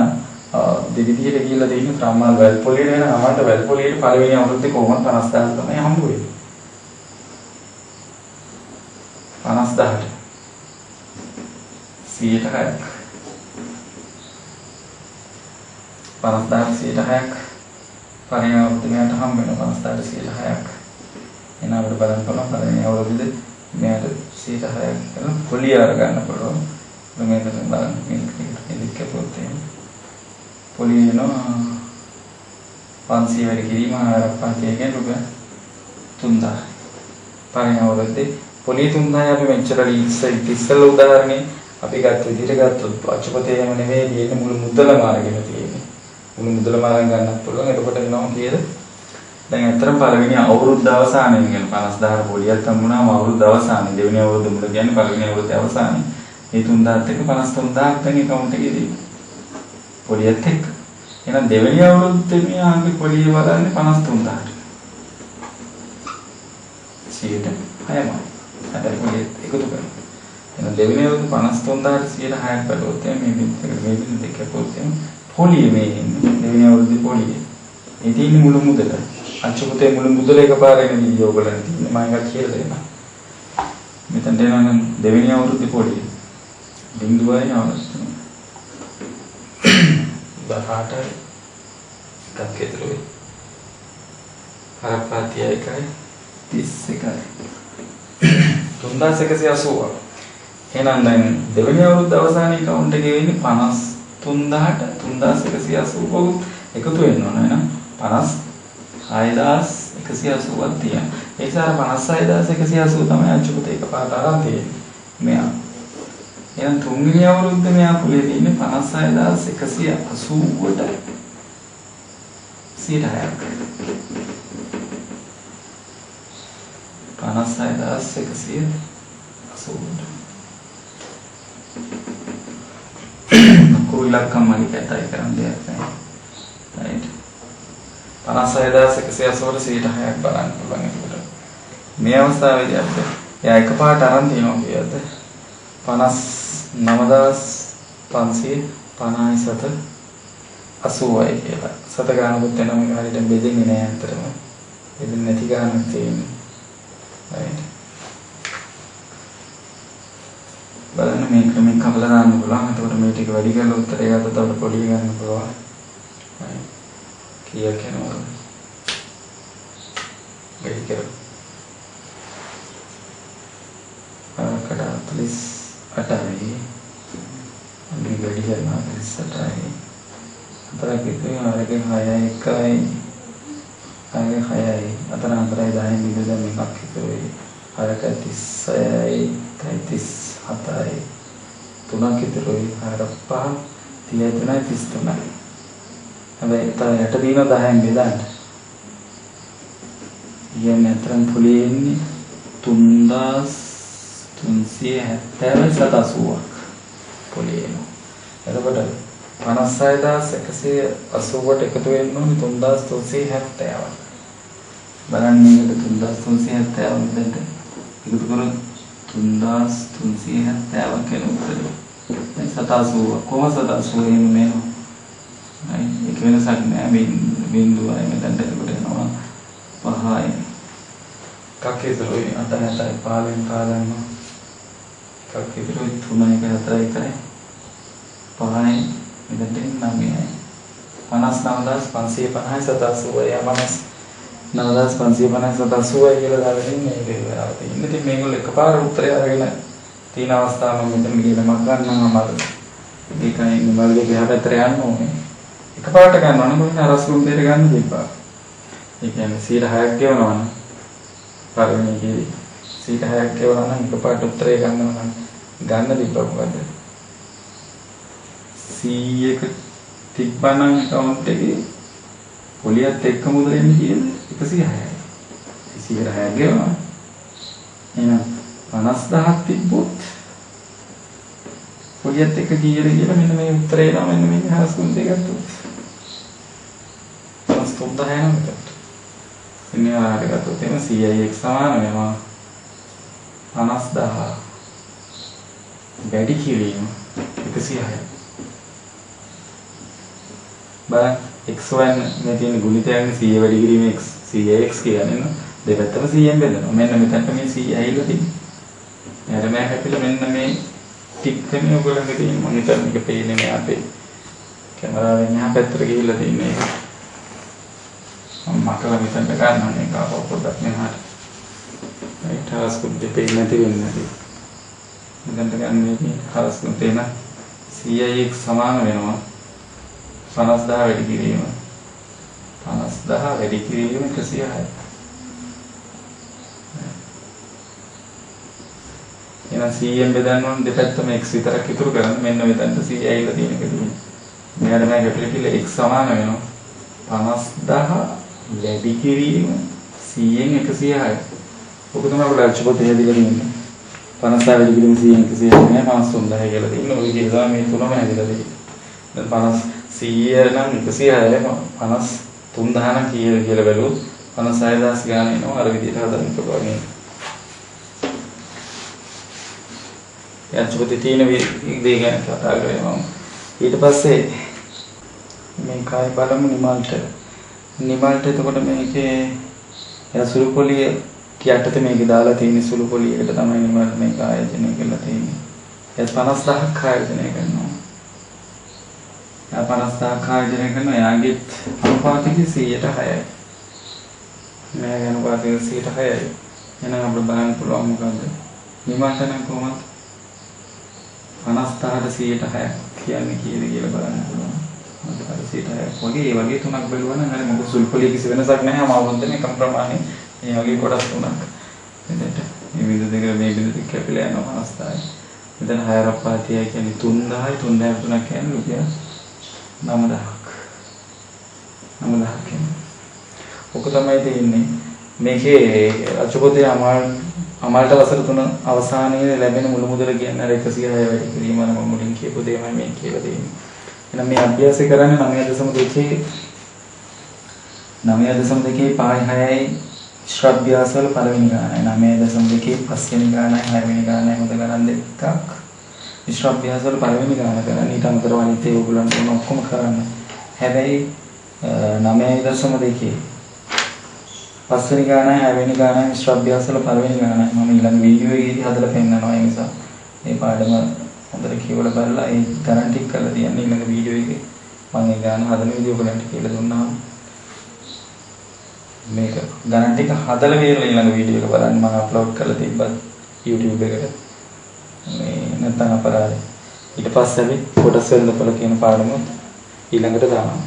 දෙවිදියට කියලා දෙන්නේ සාමාන්‍ය වැල් පොලියට වෙන අමල්ට වැල් පොලියට පළවෙනි අවුරුද්දේ කොහොමද 50000 තමයි හම්බ වෙන්නේ. 50000ට 106ක් 50000ක් පළවෙනි අවුරුද්දේ මෙයාට හම්බ වෙනවා 50000ක් 106ක්. එහෙනම් අපිට බලන්න පුළුවන් පළවෙනි අවුරුද්දේ මෙයාට 106ක් කරන පොලිය අරගන්න පුළුවන්. මේකට බලන්න මේක පොතේ පොලියනෝ 500 වැඩි කිරීම ආරක්ෂාකයේ රුපියල් 3000 පරිණ අවුරුද්දේ පොලිය 3000 අපි මෙච්චර ඉස්සෙල්ලා උදාහරණේ අපි ගත්ත විදිහට ගත්තොත් අච්චපතේම නෙවෙයි දෙන්නේ මුළු මුදලම අරගෙන තියෙන්නේ මුළු මුදලම අරන් ගන්නත් පුළුවන් එතකොට එනවා කීයද දැන් අතරම පළවෙනි අවුරුද්ද අවසානයේ කියන්නේ 50000 පොලියක් හම්බුනාම අවුරුද්ද අවසානයේ දෙවෙනි අවුරුද්ද මුල කියන්නේ පළවෙනි අවුරුද්ද අවසානයේ මේ 3000ත් එක්ක 53000ක් වෙන account එකේ දී පොලියත් එක්ක එහෙනම් දෙවෙනි අවුරුද්දේ මෙයාගේ පොලිය වලන්නේ 53000ට 6%යි අතට පොලිය එකතු කරනවා එහෙනම් දෙවෙනි අවුරුද්ද 53000ට 6%ක් බලුවොත් මේ දෙක පොතෙන් පොලිය මේ දෙවෙනි අවුරුද්දේ පොලිය මේ තියෙන මුළු මුදල අච්චුපතේ මුළු මුදල එකපාරට එන වීඩියෝ වලින් තියෙන මම එකක් කියලා දෙන්නම් මෙතන දෙනවා දෙවෙනි අවුරුද්දේ පොලිය බිඳුවයි අවස්ථාව 18 එකක් ඇතුළේ හරපාතිය එකයි 31යි 3180 එහෙනම් දැන් දෙවෙනි අවුරුද්ද අවසානයේ account එකේ වෙන්නේ 53000ට 3180 එකතු වෙන්න ඕන එහෙනම් 56180ක් තියෙනවා ඒ නිසා 56180 තමයි අච්චුපතේ එකපාරට අරන් තියෙන්නේ මෙයා එහෙනම් තුන්වෙනි අවුරුද්දේ මෙයා පුලේ තියෙන්නේ 56180ට 6%ක් 56180ට कोई इलाका माली कहता है करम दे राइट 56180 160ක් බලන්න පුළුවන් ඒකට මේ අවස්ථාවේදී අපිට එයා එකපාරට අරන් තියනවා කියද්ද 59557 80යි කියලා. සත ගානකුත් වෙනවා මේක හරියට බෙදෙන්නේ නෑ අතරම. බෙදෙන්නේ නැති ගානක් තියෙන්නේ. right. බලන්න මේ ක්‍රමෙන් කපලා දාන්න පුළුවන්. එතකොට මේ ටික වැඩි කරලා උත්තරය ගත්තොත් අපිට පොඩි ගන්න පුළුවන්. right. කීයක් යනවද? වැඩි කරලා. අකට 48යි. අපි වැඩි කරනවා 48යි. අතරක් ඉතින් ආරකේ 6යි 1යි. ආරකේ 6යි. අතන 4යි 10යි විදිහට මේකක් ඉතුරුයි. ආරක 36යි 37යි. තුනක් ඉතුරුයි. ආරක 5 33යි 33යි. හැබැයි තව යට දින 10න් බෙදන්න. කියන්නේ අතරන් පුලේ ඉන්නේ 3370ක් පුලේ එනවා. එතකොට 56180ට එකතු වෙන්න ඕනේ 3370ක්. බලන්න මේකට 3370 මෙතනට එකතු කරොත් 3370ක් කියන උත්තරය. දැන් 780 කොහොමද 780 එන්නේ? ඒක වෙනසක් නෑ බිඳුවයි මෙතනට එකට එනවා 5යි. කක්කේතරොයි 8යි 15න් පාදන්නවා. කක්කේතරොයි 3යි 4යි 1යි 5යි මෙතනට 9යි 59550යි 780යි යමනස් 9550යි 780යි කියලා දාලා ඉන්නේ මේක වෙලාව තියෙන්නේ. ඉතින් මේගොල්ලෝ එකපාර උත්තරය අරගෙන තියෙන අවස්ථාව මම මෙතන ගිහලා මක් ගන්නවා අමාරුයි. ඒකයි මොනවද කියලා පැත්තට යන්න ඕනේ. එකපාරට ගන්නවා නම් මොකද අරස්රුම් දෙයට ගන්න දෙපා. ඒ කියන්නේ 100ක් ගෙවනවා නම් පළවෙනි එකේ 100ක් ගෙවනවා නම් එකපාරට උත්තරය ගන්නවා නම් ගන්න දෙපා මොකද? 100ක තිබ්බනම් account එකේ පොලියත් එක්ක මුදල එන්නේ කියන්නේ 106යි. 106ක් ගෙවනවා. එහෙනම් 50000ක් තිබ්බොත් පොලියත් එක්ක කීයද කියලා මෙන්න මේ උත්තරේ එනවා මෙන්න මේ හරස්කුන් දෙක ගත්තොත් 53000 යනවා. ඉන්නේ ආරකට ගත්තොත් එන 100යි සමාන වෙනවා 50000 වැඩි කිරීම 106යි. බලන්න x1 මේ තියෙන ගුණිතයන්ගේ 100 වැඩි කිරීම x 100x කියන්නේ නේද? දෙපැත්තම 100ෙන් බෙදෙනවා. මෙන්න මෙතනට මේ 100 ඇවිල්ලා තියෙනවා. එයාට මේ හැපිලා මෙන්න මේ ටික් එකනේ ඔයගොල්ලන්ගේ තියෙන මොනිටර් එක පේන්නේ මේ අපේ කැමරාවෙන් එහා පැත්තට ගිහිල්ලා තියෙන්නේ. මම මකලා මෙතනට ගන්නවා මේක පොඩ්ඩක් මෙහාට. right හස්කුත් දෙපේ නැති වෙන්නේ නැති. මෙතනට ගන්න මේකේ හරස් ගුණ තේන 100යි සමාන වෙනවා 50000 වැඩි කිරීම 50000 වැඩි කිරීම 106යි. එහෙනම් 100ෙන් බෙදන්න ඕන දෙපැත්තම x විතරක් ඉතුරු කරන්න මෙන්න මෙතනට 100 ඇවිල්ලා තියෙන එක දුන්නේ. මෙයාට මේ කැපිටල් කිව්ල x සමාන වෙනවා 50000 වැඩි කිරීම 100ෙන් 106යි. ඔක තමයි අපේ ලක්ෂ පොතේ හැදිලා තියෙන්නේ. 50 වැඩි කිරීම 100ෙන් 106 නෑ 53000 කියලා තියෙනවා. ඔය විදිහට තමයි මේ තුනම හැදිලා තියෙන්නේ. දැන් 100 නම් 106යි 53000 නම් කියලා බැලුවොත් 56000 ගාන එනවා අර විදිහට හදන්න පුළුවන්. යච්චපති තියෙන දේ ගැන කතා කරේ මම. ඊට පස්සේ මේ කායි බලමු නිමල්ට එතකොට මේකේ සුළු පොලිය කියටට මේක දාලා තියෙන සුළු පොලියකට තමයි නිමල් මේක ආයෝජනය කරලා තියෙන්නේ. ඒ 50000ක් ආයෝජනය කරනවා. ඒ 50000ක් ආයෝජනය කරනවා යාගෙත් අනුපාතික 106යි. මේ අනුපාතික 106යි. එහෙනම් අපිට බලන්න පුළුවන් මොකද්ද? නිමල්ට නම් කොහොමද 50,000ට 106ක් කියන්නේ කීයද කියලා බලන්න පුළුවන්. 106ක් වගේ ඒ වගේ තුනක් බැලුවා නම් හරි මොකද සුල්පොලිය කිසි වෙනසක් නැහැ. මාවොන්දේ එකම ප්‍රමාණය. මේ වගේ කොටස් තුනක්. එතනට මේ බිඳු දෙක මේ බිඳු දෙක කැපිලා යනවා 50,000යි. මෙතන 6 රප්පාතිය කියන්නේ 3000යි 3000 කියන්නේ රුපියල් 9000ක්. 9000ක් කියන්නේ. ඔක තමයි තියෙන්නේ. මේකේ අචපොතේ අමාල්ට වසර 3 අවසානයේ ලැබෙන මුළු මුදල කියන්නේ අර 106 වැඩි කිරීම නම් මුලින් කියපු දෙයමයි මේ කියලා තියෙන්නේ. එහෙනම් මේ අභ්‍යාසය කරන්නේ 9.2 9.2 පායි 6යි ශ්‍රාව්‍යාස වල පළවෙනි ගානයි 9.2 පස්වෙනි ගානයි 6වෙනි ගානයි හොඳ ගණන් දෙකක් ශ්‍රාව්‍යාස වල පළවෙනි ගාන කරන්නේ ඊට අමතරව අනිත් ඒ ඕගොල්ලන්ට ඕන ඔක්කොම කරන්න. හැබැයි 9.2 පස්වෙනි ගානයි 6වෙනි ගානයි ශ්‍රාව්‍යාස වල පළවෙනි ගානයි මම ඊළඟ වීඩියෝ එකේදී හදලා පෙන්නනවා. ඒ නිසා මේ පාඩම හොඳට කියවලා බලලා ඒ ගණන් ටික කරලා තියන්න ඊළඟ වීඩියෝ එකේ මම ඒ ගාන හදන විදිය ඔයගලන්ට කියලා දුන්නා. මේක ගණන් ටික හදලා වේරලා ඊළඟ වීඩියෝ එක බලන්න මම අප්ලෝඩ් කරලා තිබ්බත් YouTube එකට. මේ නැත්නම් අපරාධයි. ඊට පස්සේ කොටස් වෙනදපළ කියන පාඩම ඊළඟට දානවා.